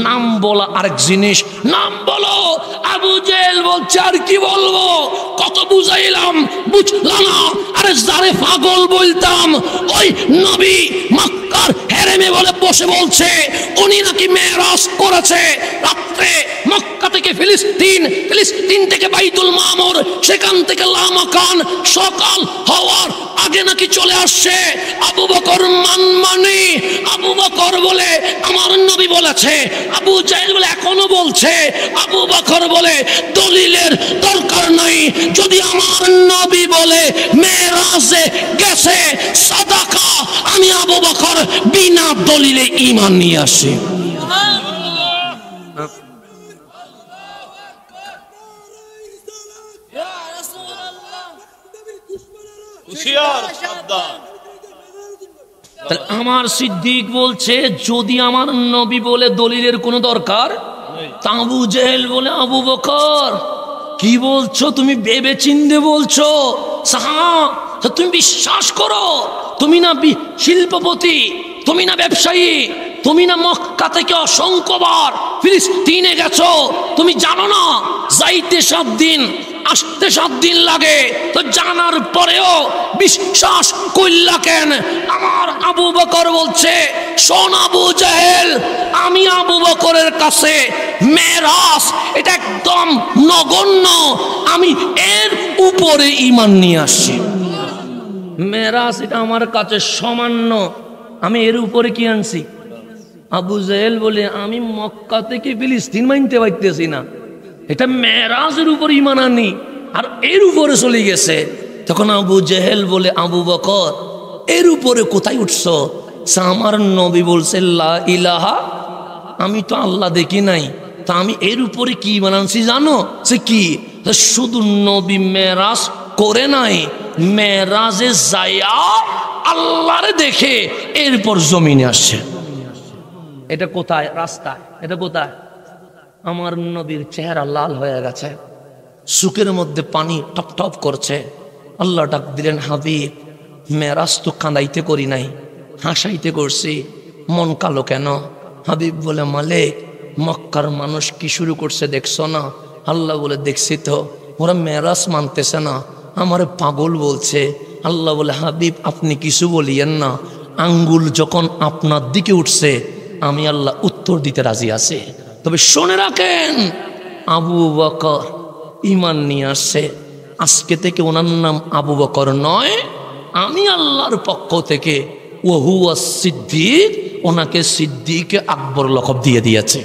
নাম বলা আরেক জিনিস। নাম বলো। আবু জেহেল বলছে আর কি বলবো, কত বুঝাইলাম বুঝলা না। আরে যারে পাগল বলতাম ওই নবী মক্কার হেরেমে বলে বসে বলছে উনি নাকি মেরাজ করেছে রাত্রে মক্কা থেকে ফিলিস্তিন, ফিলিস্তিন থেকে বাইতুল মামুর, সেখান থেকে লামাকান, সকাল হওয়ার আগে নাকি চলে আসছে। আবু বকর মানমানি। আবু বকর বলে আমার নবী বলেছে। আবু জাহেল বলে এখনো বলছে। আবু বকর বলে দলিলের দরকার নাই, যদি আমার নবী বলে মেরাজে গেছে সাদাকা, আমি আবু বকর বিনা দলিলে ঈমান নিয়ে আসি। আমার সিদ্দিক বলছে যদি আমার নবী বলে দলিলের কোনো দরকার, আবু জেহেল বলে আবু বকর কি বলছো তুমি, ভেবে চিন্তে বলছো? তুমি বিশ্বাস করো, তুমি না শিল্পপতি, তুমি না ব্যবসায়ী, তুমি না মক্কা থেকে অসংখ্যবার ফিলিস্তিনে গেছো, তুমি জানো না যাইতে 7 দিন আসতে 7 দিন লাগে? তো জানার পরেও বিশ্বাস করলা কেন? আমার আবু বকর বলছে শোন আবু জাহেল, আমি আবু বকরের কাছে মেরাজ এটা একদম নগণ্য, আমি এর উপরে ঈমান নিয়ে আসছি। মেরাজ এটা আমার কাছে সামান্য, আমি এর উপরে কি আনছি? আবু জাহেল বলে আমি মক্কা থেকে ফিলিস্তিন মানতে পারতেছি না, এটা মেরাজের উপর ঈমান আনি, আর এর উপরে চলে গেছে। তখন আবু জাহেল বলে আবু বকর এর উপরে কোথায় উঠছো? আমার নবী বলছে লা ইলাহা, আমি তো আল্লাহ দেখি নাই, তা আমি এর উপরে কি বানাচ্ছি জানো? সে কি? শুধু নবী মেরাজ করে নাই, মেরাজে যায়া আল্লাহরে দেখে এরপর জমিনে আসছে। এটা কোথায়? রাস্তায়। এটা কোথায়? আমার নবীর চেহারা লাল হয়ে গেছে, চোখের মধ্যে পানি টপ টপ করছে। আল্লাহ ডাক দিলেন, হাবিব মেরাজ তো কাঁদাইতে করি নাই, হাসাইতে করছি, মন কালো কেন? হাবিব বলে, মালিক মক্কার মানুষ কি শুরু করছে দেখছো না? আল্লাহ বলে, দেখছি তো, ওরা মেরাজ মানতেছে না, আমারে পাগল বলছে। আল্লাহ বলে, হাবিব আপনি কিছু বলিয়েন না, আঙ্গুল যখন আপনার দিকে উঠছে আমি আল্লাহ উত্তর দিতে রাজি আছি। তবে শুনে রাখেন, আবু বকর ঈমান নিয়ে আসছে, আজকে থেকে ওনার নাম আবু বকর নয়, আমি আল্লাহর পক্ষ থেকে ওহুয়া সিদ্দিক, ওনাকে সিদ্দিক আকবর লকব দিয়ে দিয়েছে।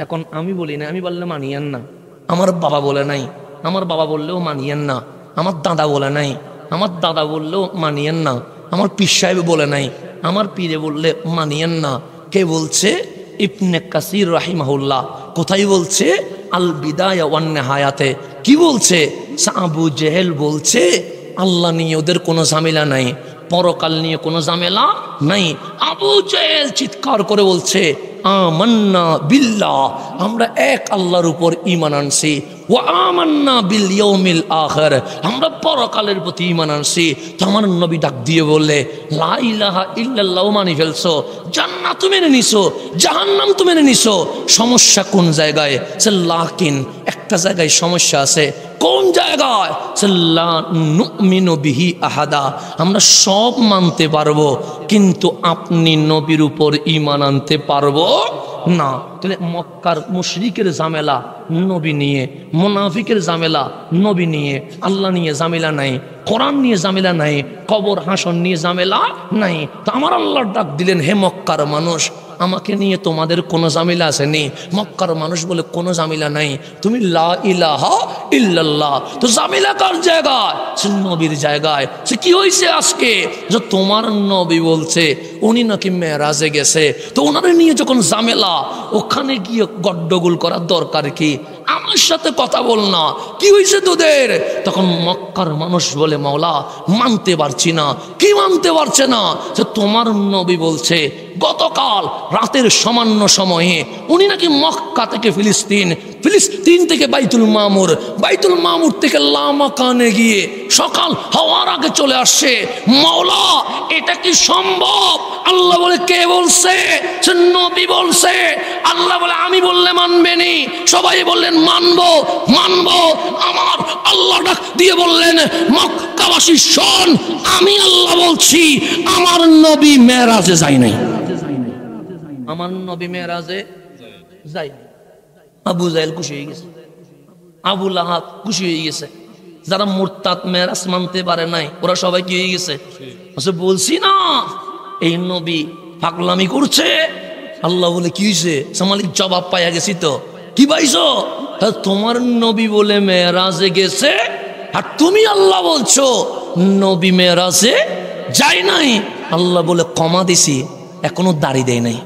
এখন আমি বলি না, আমি বললে মানিয়েন না, আমার বাবা বলে নাই, আমার বাবা বললেও মানিয়েন না, আমার দাদা বলে নাই, আমার দাদা বললেও মানিয়েন না, আমার পীর সাহেব বলে নাই, আমার পীরে বললে মানিয়েন না। কে বলছে? ইবনে কাসির রাহিমাহুল্লাহ। কোথায় বলছে? আল বিদায়া ওয়ান নিহায়াতে। কি বলছে? আবু জেহেল বলছে আল্লাহ নিয়ে ওদের কোনো ঝামেলা নাই, পরকাল নিয়ে কোনো ঝামেলা নাই। আবু জেহেল চিৎকার করে বলছে, আমান্না বিল্লাহ, আমরা এক আল্লাহর উপর ঈমান আনছি, ওয়া আমান্না বিল ইয়াউমিল আখির, আমরা পরকালের প্রতি ঈমান আনছি। তো আমার নবী ডাক দিয়ে বললে, লা ইলাহা ইল্লাল্লাহ মানি ফেলছো, জান্নাত মেনে নিছো, জাহান্নাম তো মেনে নিছো, সমস্যা কোন জায়গায়? সে লাকিন একটা জায়গায় সমস্যা আছে। কোন জায়গায়? লা নুমিনু বিহি আহাদা, আমরা সব মানতে পারবো কিন্তু আপনি নবীর উপর ঈমান আনতে পারবো না। তাহলে মক্কার মুশরিকের ঝামেলা নবী নিয়ে, মুনাফিকের ঝামেলা নবী নিয়ে, আল্লাহ নিয়ে ঝামেলা নাই, কোরআন নিয়ে ঝামেলা নাই, কবর হাসন নিয়ে ঝামেলা নাই। তো আমার আল্লাহ ডাক দিলেন, হে মক্কার মানুষ, আমাকে নিয়ে তোমাদের কোনো ঝামেলা আসেনি। মক্কার মানুষ বলে কোনো ঝামেলা নাই, তুমি লা ইলাহা ইল্লাল্লাহ। তো ঝামেলা কার জায়গায়? সে নবীর জায়গায়। সে কি হয়েছে আজকে? যে তোমার নবী বলছে উনি নাকি মেরাজে গেছে, তো ওনারে নিয়ে যখন ঝামেলা, ওখানে গিয়ে গড্ডগোল করার দরকার কি? আমার সাথে কথা বল না, কি হয়েছে তোদের? তখন মক্কার মানুষ বলে, মাওলা মানতে পারছি না। কি মানতে পারছে না? যে তোমার নবী বলছে গতকাল রাতের সামান্য সময়ে উনি নাকি মক্কা থেকে ফিলিস্তিন, ফিলিস্তিন থেকে বাইতুল মামুর, বাইতুল মামুর থেকে লামাকানে গিয়ে সকাল হওয়ার আগে চলে আসছে। মাওলা এটা কি সম্ভব? আল্লাহ বলে, কে বলছে? সে নবী বলছে। আল্লাহ বলে, আমি বললে মানবেনি? সবাই বললেন মানবো মানবো। আমার আল্লাহ ডাক দিয়ে বললেন, মক্কাবাসী শোন, আমি আল্লাহ বলছি আমার নবী মেরাজে যায় নাই, আমার নবী মেরাজে যাই। আবু জাহেল খুশি হয়ে গেছে, আবু লাহাব খুশি হয়ে গেছে, যারা মুরতাদ মেরাজ মানতে পারে নাই ওরা সবাই কি হয়ে গেছে? বলছি না এই নবী পাগলামি করছে। আল্লাহ বলে, কি হয়েছে? মালিক জবাব পাইয়া গেছি। তো কি পাইছো? তোমার নবী বলে মেরাজে গেছে, আর তুমি আল্লাহ বলছো নবী মেরাজে যাই নাই। আল্লাহ বলে, কমা দিছি, এখনো দাড়ি দেয় নাই।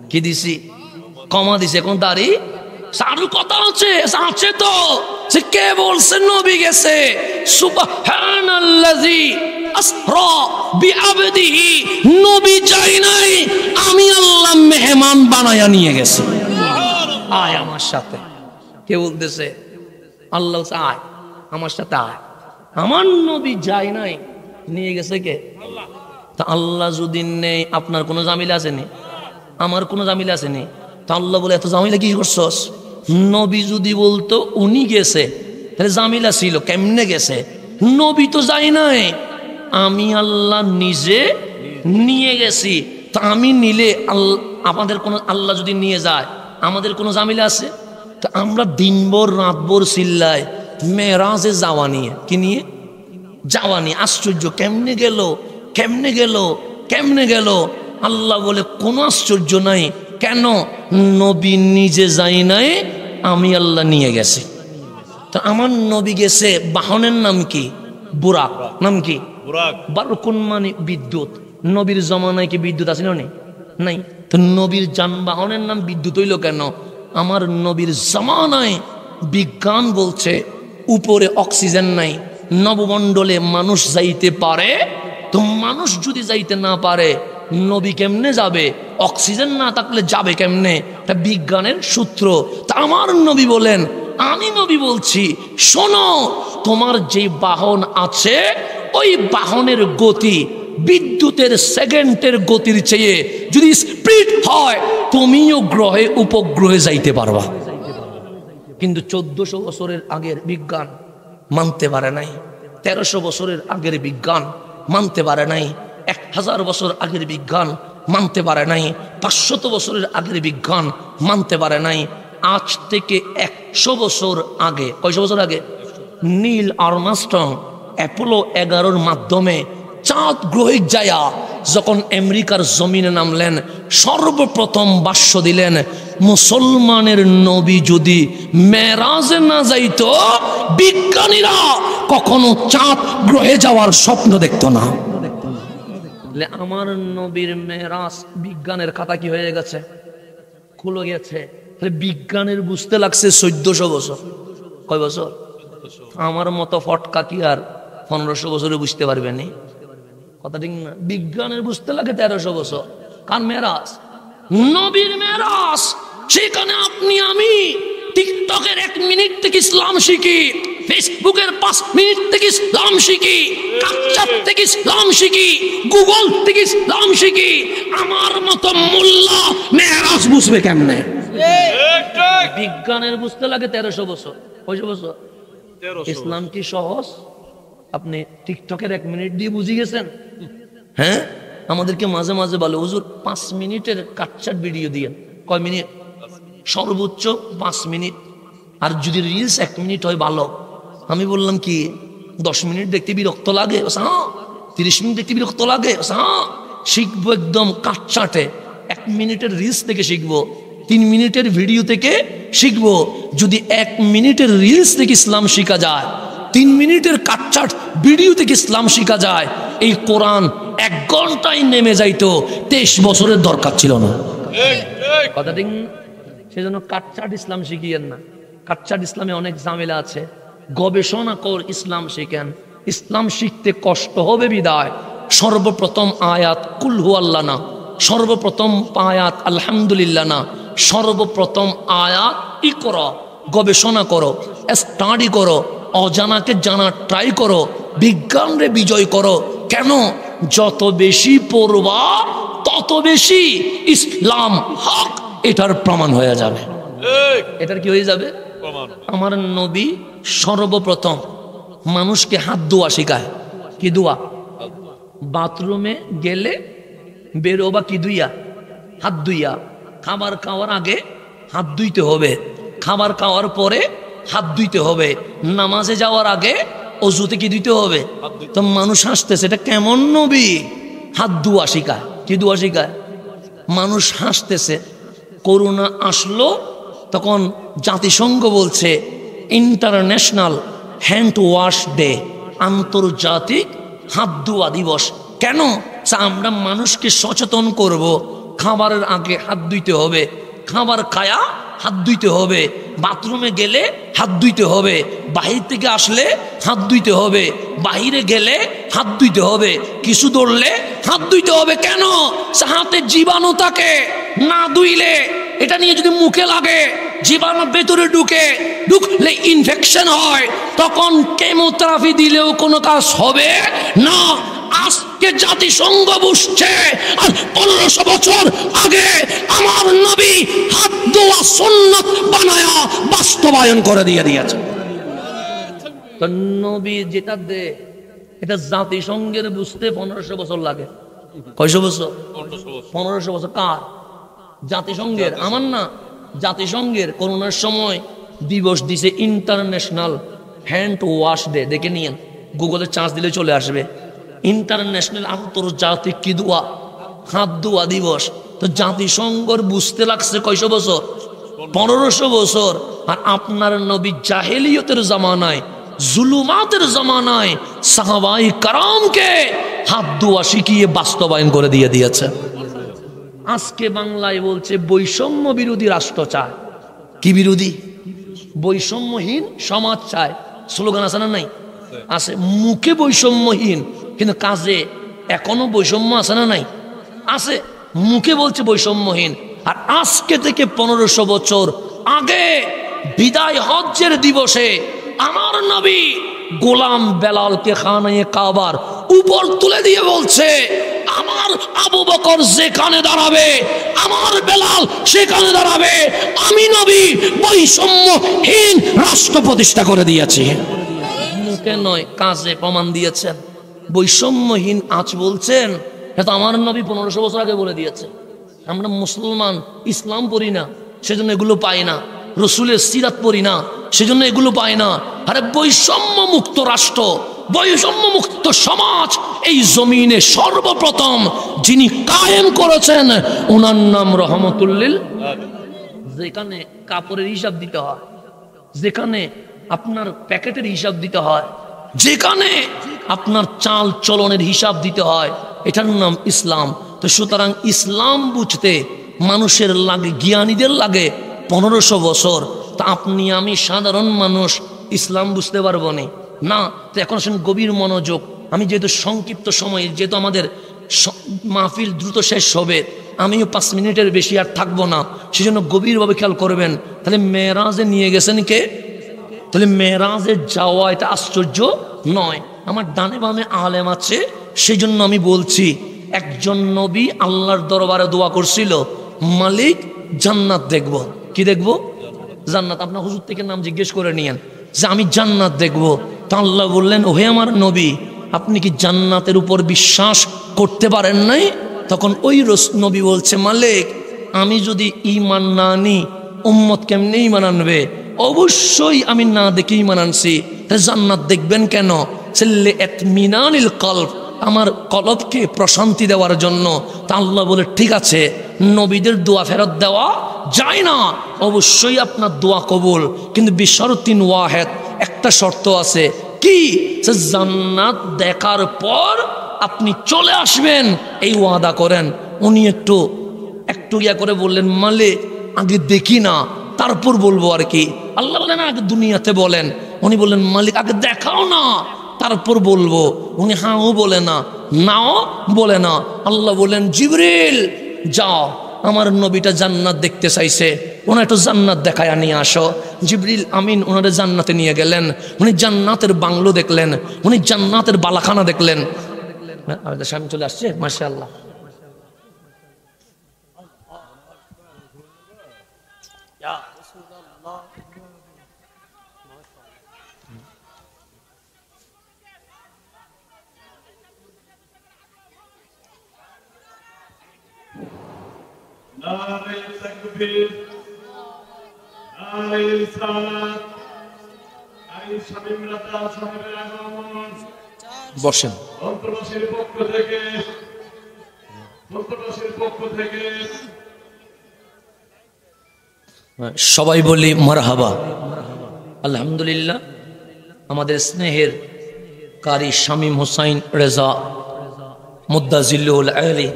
কি দিছি? কমা দিছি, এখন দাড়ি। সারু কথা হচ্ছে আছে তো, সে কে বলছে নবী গেছে? সুবহানাল্লাযী আসরা বিআবদিহি, নবী যাই নাই, আমি আল্লাহ মেহমান বানায়া নিয়ে গেছি। আয় আমার সাথে। কে বলতেছে? আল্লাহ, আয় আমার সাথে আয়। আমার নবী যাই নাই, নিয়ে গেছে কে? আল্লাহ। তা আল্লাহ যদি নেই, আপনার কোনো জামিলা আসেনি, আমার কোনো জামিলা আসেনি। তা আল্লাহ বলে, এত জামিলা কি করছস? নবী যদি বলতো উনি গেছে, তাহলে জামিলা ছিল। কেমনে গেছে? নবী তো যাই নাই, আমি আল্লাহ নিজে নিয়ে গেছি। তা আমি নিলে আমাদের কোনো, আল্লাহ যদি নিয়ে যায় আমাদের কোনো জামিলা আছে? তা আমরা দিনভর রাতভর চিল্লাই মেরাজে যাওয়া নিয়ে। কি নিয়ে? যাওয়া নিয়ে। আশ্চর্য, কেমনে গেল, কেমনে গেল, কেমনে গেল? আল্লাহ বলে, কোনো আশ্চর্য নাই। কেন? নবী নিজে যাই নাই, আমি আল্লাহ নিয়ে গেছি। তো আমার নবী গেছে, বাহনের নাম কি? বুরাক। নাম কি? বুরাক। বারকুন মানে বিদ্যুৎ, নবীর জমানায় কি বিদ্যুৎ আছিল না? নাই। তো নবীর যানবাহনের নাম বিদ্যুৎ হইল কেন? আমার নবীর জমানায় বিজ্ঞান বলছে উপরে অক্সিজেন নাই, নবমণ্ডলে মানুষ যাইতে পারে। তো মানুষ যদি যাইতে না পারে নবী কেমনে যাবে? অক্সিজেন না থাকলে যাবে কেমনে? এটা বিজ্ঞানের সূত্র। তা আমার নবী বলেন, আমি নবী বলছি, শোনো, তোমার যে বাহন আছে ওই বাহনের গতি বিদ্যুতের সেকেন্ডের গতির চেয়ে যদি স্পিড হয়, তুমিও গ্রহে উপগ্রহে যাইতে পারবা। কিন্তু 1400 বছরের আগের বিজ্ঞান মানতে পারে নাই, 1300 বছরের আগের বিজ্ঞান মানতে পারে নাই, 1000 বছর আগের বিজ্ঞান মানতে পারে নাই, 500 বছরের আগের বিজ্ঞান মানতে পারে নাই। আজ থেকে 100 বছর আগে, কয়শো বছর আগে, নীল আর্মস্ট্রং অ্যাপোলো 11-র মাধ্যমে চাঁদ গ্রহে যায়া যখন আমেরিকার জমিনে নামলেন, সর্বপ্রথম ভাষ্য দিলেন, মুসলমানের নবী যদি মেরাজে না যাইতো, বিজ্ঞানীরা কখনো চাঁদ গ্রহে যাওয়ার স্বপ্ন দেখতো না। আমার নবীর মেরাজ বিজ্ঞানের খাতা কি হয়ে গেছে? খুলে গেছে। বিজ্ঞানের বুঝতে লাগছে 1400 বছর। কয় বছর? আমার মতো ফটকা কি আর 1500 বছরে বুঝতে পারবে না? কথা ঠিক না? বিজ্ঞানের বুঝতে লাগে 1300 বছর। কার মেরাজ? নবীর মেরাজ। সেখানে আপনি আমি টিকটকের 1 মিনিট থেকে ইসলাম শিখি, ফেসবুকের 5 মিনিট থেকে ইসলাম শিখি, কাচ্চাপ থেকে ইসলাম শিখি, গুগল থেকে ইসলাম শিখি। আমার মতো মোল্লা মেরাজ বুঝবে কেমনে? বিজ্ঞানের বুঝতে লাগে 1300 বছর। কয়শো বছর? ইসলাম কি সহজ? আপনি টিকটকের 1 মিনিট দিয়ে বুঝে গেছেন? হ্যাঁ, আমাদেরকে মাঝে মাঝে বলে, হুজুর 5 মিনিটের কাটছাট ভিডিও দিয়ে। কয় মিনিট? সর্বোচ্চ 5 মিনিট। আর যদি রিলস 1 মিনিট হয় ভালো। আমি বললাম কি 10 মিনিট দেখতে বিরক্ত লাগে? হ্যাঁ। 30 মিনিট দেখতে বিরক্ত লাগে? হ্যাঁ। শিখবো একদম কাটছাটে। 1 মিনিটের রিলস থেকে শিখবো, 3 মিনিটের ভিডিও থেকে শিখবো। যদি 1 মিনিটের রিলস থেকে ইসলাম শিখা যায়, 3 মিনিটের কাটছাট ভিডিও থেকে ইসলাম শিখা যায়, এই কোরআন 1 ঘন্টায় নেমে যাইতো। 23 বছরের দরকার ছিল না। কথা ঠিক? সেজন্য কাটছাট ইসলাম শিখিয়েন না। কাটছাট ইসলামে অনেক ঝামেলা আছে। গবেষণা কর, ইসলাম শিখেন। ইসলাম শিখতে কষ্ট হবে বিদায় সর্বপ্রথম আয়াত কুল হু আল্লাহ না, সর্বপ্রথম আয়াত আলহামদুলিল্লাহ না, সর্বপ্রথম আয়াত ইকরা। গবেষণা করো, স্টাডি করো, অজানাকে জানা ট্রাই করো, বিজ্ঞানরে বিজয় করো। কেন? যত বেশি পড়বা তত বেশি ইসলাম হক এটার প্রমাণ হয়ে যাবে। এটার কি হয়ে যাবে? আমার নবী সর্বপ্রথম মানুষকে হাত ধোয়া শেখায়। কি ধোয়া? বাথরুমে গেলে বেরোবা কি ধুইয়া? হাত ধুইয়া। খাবার খাওয়ার আগে হাত ধুইতে হবে, খাবার খাওয়ার পরে হাত ধুইতে হবে, নামাজে যাওয়ার আগে অজুতে কি ধুইতে হবে। তো মানুষ হাসতেছে, এটা কেমন নবী? হাত ধোয়া শিখায়। কি ধোয়া শিখায়? মানুষ হাসতেছে। করোনা আসলো তখন জাতিসংঘ বলছে ইন্টারন্যাশনাল হ্যান্ড ওয়াশ ডে, আন্তর্জাতিক হাত ধোয়া দিবস। কেন? আমরা মানুষকে সচেতন করব, খাবারের আগে হাত ধুইতে হবে, খাবার খায়া হাত ধুইতে হবে, বাথরুমে গেলে হাত ধুইতে হবে, বাহির থেকে আসলে হাত ধুইতে হবে, বাহিরে গেলে হাত ধুইতে হবে, কিছু ধরলে হাত ধুইতে হবে। কেন? হাতে জীবাণু থাকে, না ধুইলে এটা নিয়ে যদি মুখে লাগে, জীবাণু ভেতরে ঢুকলে ইনফেকশন হয়, তখন কেমোথেরাপি দিলেও কোনো কাজ হবে না। আজকে জাতিসংঘ বুঝছে, আর 1500 বছর আগে আমার নবী হাত ধোয়া সুন্নাত বানায়া বাস্তবায়ন করে দিয়েছে। তো নবী যেটা দে, এটা জাতিসংঘের বুঝতে 1500 বছর লাগে। কয়শো বছর? 1500 বছর। কার? জাতিসংঘের, আমার না। জাতিসংঘের করোনার সময় দিবস দিছে ইন্টারন্যাশনাল হ্যান্ড ওয়াশ ডে। দেখে নিয়েন, গুগলে চার্জ দিলে চলে আসবে। ইন্টারন্যাশনাল আন্তর্জাতিক কি ধোয়া? হাত ধোয়া দিবস। তো জাতিসংঘর বুঝতে লাগছে কয়শো বছর? 1500 বছর। আর আপনার নবী জাহেলিয়তের জামানায়, জুলুমাতের জামানায় সাহাবায়ে কারামকে হাত ধোয়া শিখিয়ে বাস্তবায়ন করে দিয়ে দিয়েছে। আজকে বাংলায় বলছে বৈষম্য বিরোধী রাষ্ট্র চায়। কি বিরোধী? বৈষম্যহীন সমাজ চায়। স্লোগান আছে না নাই? আছে। মুখে বৈষম্যহীন, কিন্তু কাজে এখনো বৈষম্য আছে না নাই? আছে। মুখে বলছে বৈষম্যহীন। আর আজকে থেকে 1500 বছর আগে বিদায় হজ্জের দিবসে আমার নবী গোলাম বেলালকে খানায়ে কাবার উপর তুলে দিয়ে বলছে, আমার আবু বকর যেখানে দাঁড়াবে আমার বেলাল সেখানে দাঁড়াবে। আমি নবী বৈষম্যহীন রাষ্ট্র প্রতিষ্ঠা করে দিয়েছি। মুখে নয়, কাজে প্রমাণ দিয়েছেন। বৈষম্যহীন আজ বলছেন, এটা আমার নবী 1500 বছর আগে বলে দিয়েছে। আমরা মুসলমান, ইসলাম পড়ি না, সেজন্য এগুলো পাই না। রসুলের সিরাত পড়ি না, সেজন্য এগুলো পাই না। আরে বৈষম্য মুক্ত রাষ্ট্র, বৈষম্য মুক্ত সমাজ এই জমিনে সর্বপ্রথম যিনি কায়েম করেছেন ওনার নাম রহমতুল্লিল। যেখানে কাপড়ের হিসাব দিতে হয়, যেখানে আপনার প্যাকেটের হিসাব দিতে হয়, যেখানে আপনার চাল চলনের হিসাব দিতে হয়, এটার নাম ইসলাম। তো সুতরাং ইসলাম বুঝতে মানুষের লাগে, জ্ঞানীদের লাগে 1500 বছর। তা আপনি আমি সাধারণ মানুষ ইসলাম বুঝতে পারবো না। তো এখন আসেন গভীর মনোযোগ। আমি যেহেতু সংক্ষিপ্ত সময়ে, যেহেতু আমাদের মাহফিল দ্রুত শেষ হবে, আমিও 5 মিনিটের বেশি আর থাকবো না, সেজন্য গভীরভাবে খেয়াল করবেন। তাহলে মেরাজে নিয়ে গেছেন কে? তাহলে মেরাজে যাওয়া এটা আশ্চর্য নয়। আমার ডানে বামে আলেম আছে, সেই জন্য আমি বলছি, একজন নবী আল্লাহর দরবারে দোয়া করছিল, মালিক জান্নাত দেখব। কি দেখব? জান্নাত। আপনার হুজুর থেকে নাম জিজ্ঞেস করে নিয়েন যে আমি জান্নাত দেখব। তো আল্লাহ বললেন, ওহে আমার নবী, আপনি কি জান্নাতের উপর বিশ্বাস করতে পারেন নাই? তখন ওই নবী বলছে, মালিক আমি যদি ঈমান না আনি উম্মত কেমনে ঈমান আনবে? অবশ্যই আমি না দেখে ঈমান আনছি। জান্নাত দেখবেন কেন? ছেলে ইতমিনানিল কলব, আমার কলবকে প্রশান্তি দেওয়ার জন্য। তা আল্লাহ বলে, ঠিক আছে, নবীদের দোয়া ফেরত দেওয়া যায় না, অবশ্যই আপনার দোয়া কবুল, কিন্তু বিশরতিন ওয়াহেদ, একটা শর্ত আছে। কি? জান্নাত দেখার পর আপনি চলে আসবেন, এই ওয়াদা করেন। উনি একটু ইয়া করে বললেন, মালিক আগে দেখি না তারপর বলবো আর কি। আল্লাহ বলেন, আগে দুনিয়াতে বলেন। উনি বললেন, মালিক আগে দেখাও না তারপর বলবো। উনি হাও বলে না, নাও বলে না। আল্লাহ বলেন, জিবরিল যাও, আমার নবীটা জান্নাত দেখতে চাইছে, ওনা একটু জান্নাত দেখায় নিয়ে আসো। জিবরিল আমিন ওনারে জান্নাতে নিয়ে গেলেন। উনি জান্নাতের বাংলো দেখলেন, উনি জান্নাতের বালাখানা দেখলেন। আমাদের সামনে চলে আসছে, মাশাআল্লাহ। নারে তাকবীর, নারে সালাত, নারে শামীম রাজা সাহেবের আগমন। বসেন। অন্তর্বাসীর পক্ষ থেকে সবাই বলি মারহাবা। আলহামদুলিল্লাহ, আমাদের স্নেহের কারি শামীম হুসাইন রেজা মুদ্দাজিল্লুল আলী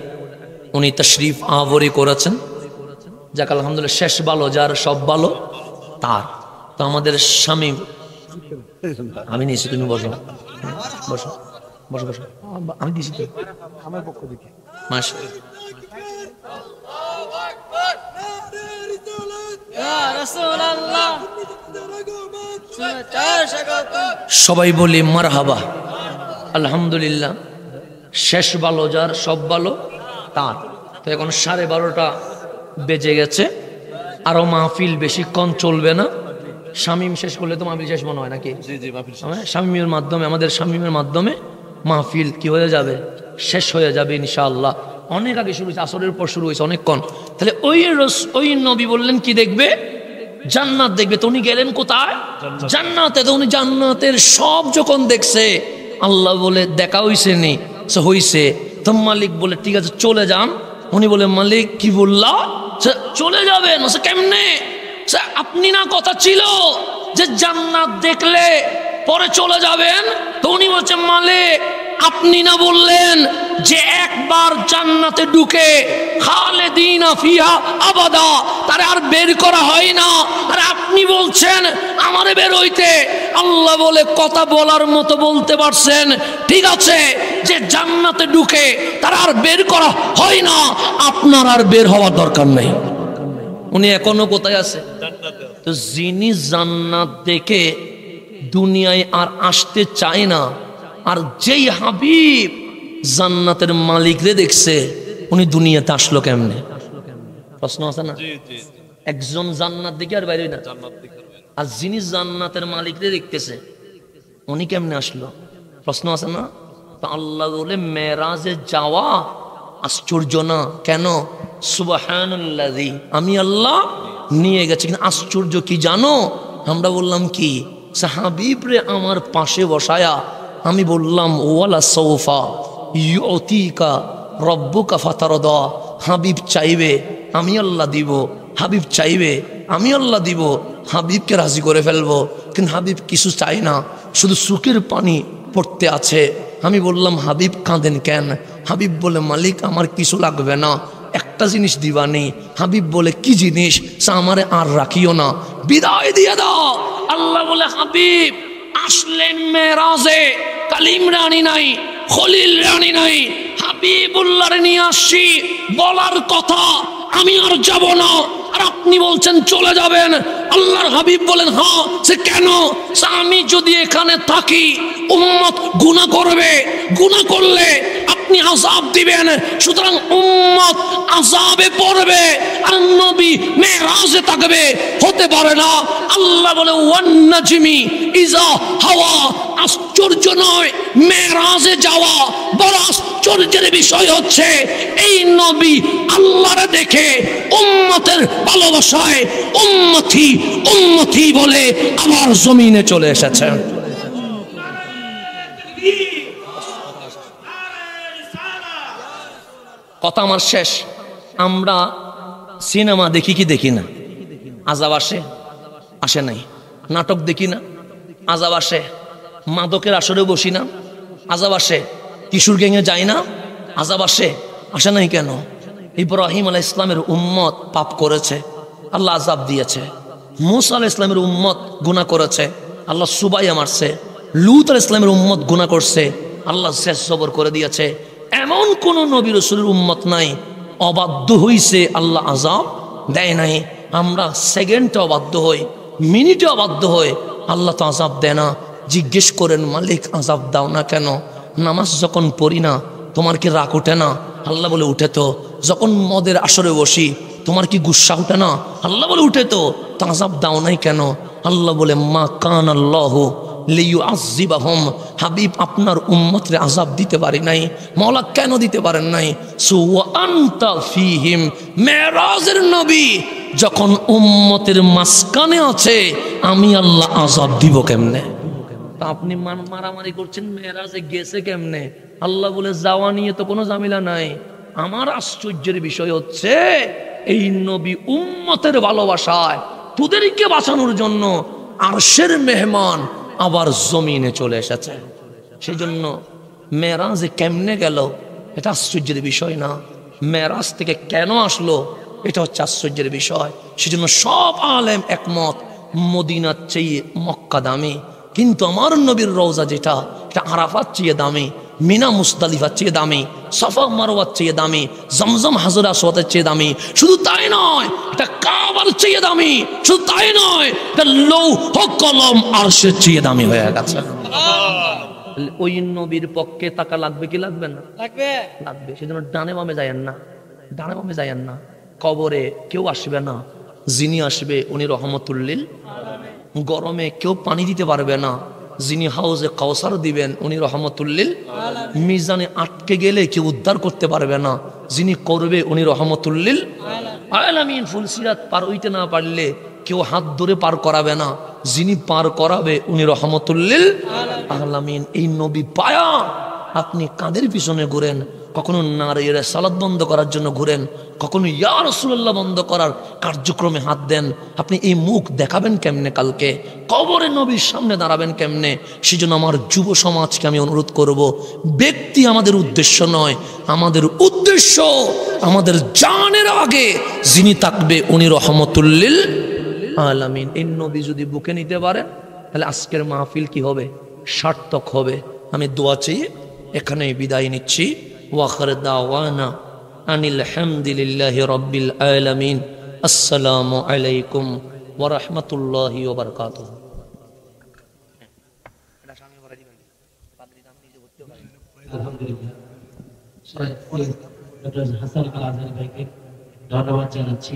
উনি তশরিফ আবরি করেছেন। যাক আলহামদুলিল্লাহ, শেষ ভালো যার সব ভালো তার। তো আমাদের শামীম, আমি নিয়েছি, তুমি বসো বসো বসো বসো, আমি দিয়েছি তো আমার পক্ষ থেকে। সবাই বলি মারহাবা। আলহামদুলিল্লাহ, শেষ ভালো যার সব ভালো তার। তো এখন 12:30 বেজে গেছে, আরো মাহফিল বেশিক্ষণ চলবে না। শামীম শেষ করলে তো মাহফিল শেষ মনে হয় নাকি? শামীমের মাধ্যমে, আমাদের শামীমের মাধ্যমে মাহফিল কি হয়ে যাবে? শেষ হয়ে যাবে ইনশাআল্লাহ। অনেক আগে শুরু হয়েছে, আসরের পর শুরু হয়েছে অনেকক্ষণ। তাহলে ওই নবী বললেন কি দেখবে? জান্নাত দেখবে। তো উনি গেলেন কোথায়? জান্নাতে। তো উনি জান্নাতের সব যখন দেখছে, আল্লাহ বলে দেখা হইছে নি? হইছে। তো মালিক বলে, ঠিক আছে চলে যান। উনি বলে, মালিক কি বললা? চলে যাবেন? কেমনে? আপনি না কথা ছিল যে জান্নাত দেখলে পরে চলে যাবেন। তো উনি বলছে, মালিক আপনি না বললেন যে একবার জান্নাতে ঢুকে খালিদিনা ফিহা আবাদা, তারে আর বের করা হয় না। আর আপনি বলছেন আমারে বের হইতে। আল্লাহ বলে কথা বলার মতো বলতে পারছেন, ঠিক আছে, যে জান্নাতে ঢুকে তারা আর বের করা হয় না, আপনার আর বের হওয়ার দরকার নেই। উনি এখনো কোথায় আছে? তো যিনি জান্নাত দেখে দুনিয়ায় আর আসতে চায় না, আর যেই হাবিব জান্নাতের মালিকরে দেখছে, উনি দুনিয়াতে আসলো কেমনে? প্রশ্ন আছে না? একজন জান্নাত দেখে আর বাইরে না, আর যিনি জান্নাতের মালিকরে দেখতেছে উনি কেমনে আসলো? প্রশ্ন আছে না? তো আল্লাহ বলে মেরাজে যাওয়া আশ্চর্য না কেন? সুবহানাল্লাযী, আমি আল্লাহ নিয়ে গেছি। কিন্তু আশ্চর্য কি জানো? আমরা বললাম কি, হাবিব রে আমার পাশে বসায়া আমি বললাম ওয়ালা সৌফা ইউতিকা রব্বুকা ফাতারদা, হাবিব চাইবে আমি আল্লাহ দিব, হাবিব চাইবে আমি আল্লাহ দিব, হাবিবকে রাজি করে ফেলবো। কিন্তু হাবিব কিছু চাই না, শুধু চোখের পানি পড়তে আছে। আমি বললাম হাবিব কাঁদেন কেন? হাবিব বলে মালিক আমার কিছু লাগবে না, একটা জিনিস দিবানি। হাবিব বলে কি জিনিস? আমারে আর রাখিও না, বিদায় দিয়ে দাও। আল্লাহ বলে হাবিব আসলেন মেরাজে, কালিম রানী নাই, খলিল রানী নাই, হাবিবুল্লাহ নিয়ে আসছি, বলার কথা আমি আর যাব না। আর আপনি বলছেন চলে যাবেন। আল্লাহর হাবিব বলেন হ্যাঁ। সে কেন? আমি যদি এখানে থাকি উম্মত গুনাহ করবে, গুনাহ করলে আপনি আযাব দিবেন, সুতরাং উম্মত আযাবে পড়বে, আর নবী মেরাজে থাকবে, হতে পারে না। আল্লাহ বলে ওয়ান নাজমি ইজা হাওয়া, আশ্চর্য নয় মেরাজে যাওয়া, বড় আশ্চর্যের বিষয় হচ্ছে এই নবী আল্লাহরে দেখে উম্মতের ভালোবাসায় উম্মতি উম্মতি বলে আমার জমিনে চলে এসেছেন। কথা আমার শেষ। আমরা সিনেমা দেখি কি দেখি না? আযাব আসে? আসে নাই। নাটক দেখি না? আযাব আসে। মাদকের আসরে বসি না? আযাব আসে। কিশোর গ্যাংয়ে যাই না? আযাব আসে। আসে নাই কেন? ইব্রাহিম আলাইহিস ইসলামের উম্মত পাপ করেছে, আল্লাহ আযাব দিয়েছে। মুসা আলাইহিস ইসলামের উম্মত গুনাহ করেছে, আল্লাহ সুবাইয়া মারছে। লূত আলাইহিস ইসলামের উম্মত গুনাহ করছে, আল্লাহ শেষ জবর করে দিয়েছে। এমন কোন নবী রাসূলের উম্মত নাই অবাধ্য হইছে আল্লাহ আযাব দেয় নাই। আমরা সেকেন্ডে অবাধ্য হই, মিনিটে অবাধ্য হই, আল্লাহ তো আযাব দেয় না। জিজ্ঞেস করেন মালিক আযাব দাও না কেন? নামাজ যখন পড়ি না তোমার কি রাগ ওঠে না? আল্লাহ বলে উঠে তো। যখন মদের আসরে বসি তোমার কি গুসা উঠে না? আল্লাহ বলে উঠে তো। আযাব দাও নাই কেন? আল্লাহ বলে মা কান আল্লাহ লিইউআযিবাহুম, হাবিব আপনার উম্মতরে আযাব দিতে পারি নাই। মাওলা কেন দিতে পারেন নাই? ওয়া আনতা ফীহিম, মেরাজের নবী যখন উম্মতের মাঝখানে আছে আমি আল্লাহ আযাব দিব কেমনে? তা আপনি মারামারি করছেন মেরাজে গেছে কেমনে? আল্লাহ বলে যাওয়া নিয়ে তো কোনো ঝামেলা নাই। আমার আশ্চর্যের বিষয় হচ্ছে এই নবী উম্মতের ভালোবাসায় তোদেরকে বাঁচানোর জন্য আরশের মেহমান আবার জমিনে চলে এসেছে। সেই জন্য মেরাজে কেমনে গেল এটা আশ্চর্যের বিষয় না, মেরাজ থেকে কেন আসলো এটা হচ্ছে আশ্চর্যের বিষয়। সেজন্য সব আলেম একমত মদিনার চেয়ে মক্কা দামি, কিন্তু আমার নবীর রওজা যেটা এটা আরাফাত চেয়ে দামি, মিনা মুজদালিফার চেয়ে দামি, সাফা মারওয়ার চেয়ে দামি, জমজম হাজর আসওয়াদের চেয়ে দামি। শুধু তাই নয়, এটা কাবার চেয়ে দামি। শুধু তাই নয়, এটা লৌহ কলম আরশের চেয়ে দামি হয়ে গেছে। ওই নবীর পক্ষে টাকা লাগবে কি লাগবে না? লাগবে। সেজন্য ডানে বামে যায়েন না, ডানে বামে যায়েন না। কবরে কেউ আসবে না, যিনি আসবে উনি রহমতুল লিল আলামিন। গরমে কেউ পানি দিতে পারবে না, যিনি হাউজে কাউসার দিবেন উনি রহমতুল লিল আলামিন। মিজানে আটকে গেলে কেউ উদ্ধার করতে পারবে না, যিনি করবে উনি রহমতুল লিল আলামিন। ফুলসিরাত পার হইতে না পারলে কেউ হাত ধরে পার করাবে না, যিনি পার করাবে উনি রহমতুল লিল আলামিন। এই নবী পায়া আপনি কাদের পিছনে ঘুরেন? কখনো নারীর সালাত বন্ধ করার জন্য ঘুরেন, কখনো ইয়া রাসূলুল্লাহ বন্ধ করার কার্যক্রমে হাত দেন। আপনি এই মুখ দেখাবেন কেমনে? কালকে কবরে নবীর সামনে দাঁড়াবেন কেমনে? সেজন্য আমার যুব সমাজকে আমি অনুরোধ করব, ব্যক্তি আমাদের উদ্দেশ্য নয়, আমাদের উদ্দেশ্য আমাদের জানের আগে যিনি থাকবে উনি রহমতুল্লিল আলামিন। এই নবী যদি বুকে নিতে পারেন তাহলে আজকের মাহফিল কি হবে? সার্থক হবে। আমি দোয়া চেয়ে এখানেই বিদায় নিচ্ছি। ওয়াখির দাওয়ানা আনিল হামদুলিল্লাহি রাব্বিল আলামিন। আসসালামু আলাইকুম ওয়া রাহমাতুল্লাহি ওয়া বারাকাতুহু। আলহামদুলিল্লাহ, ডক্টর হাসান আল আজহারি ভাইকে ধন্যবাদ জানাচ্ছি।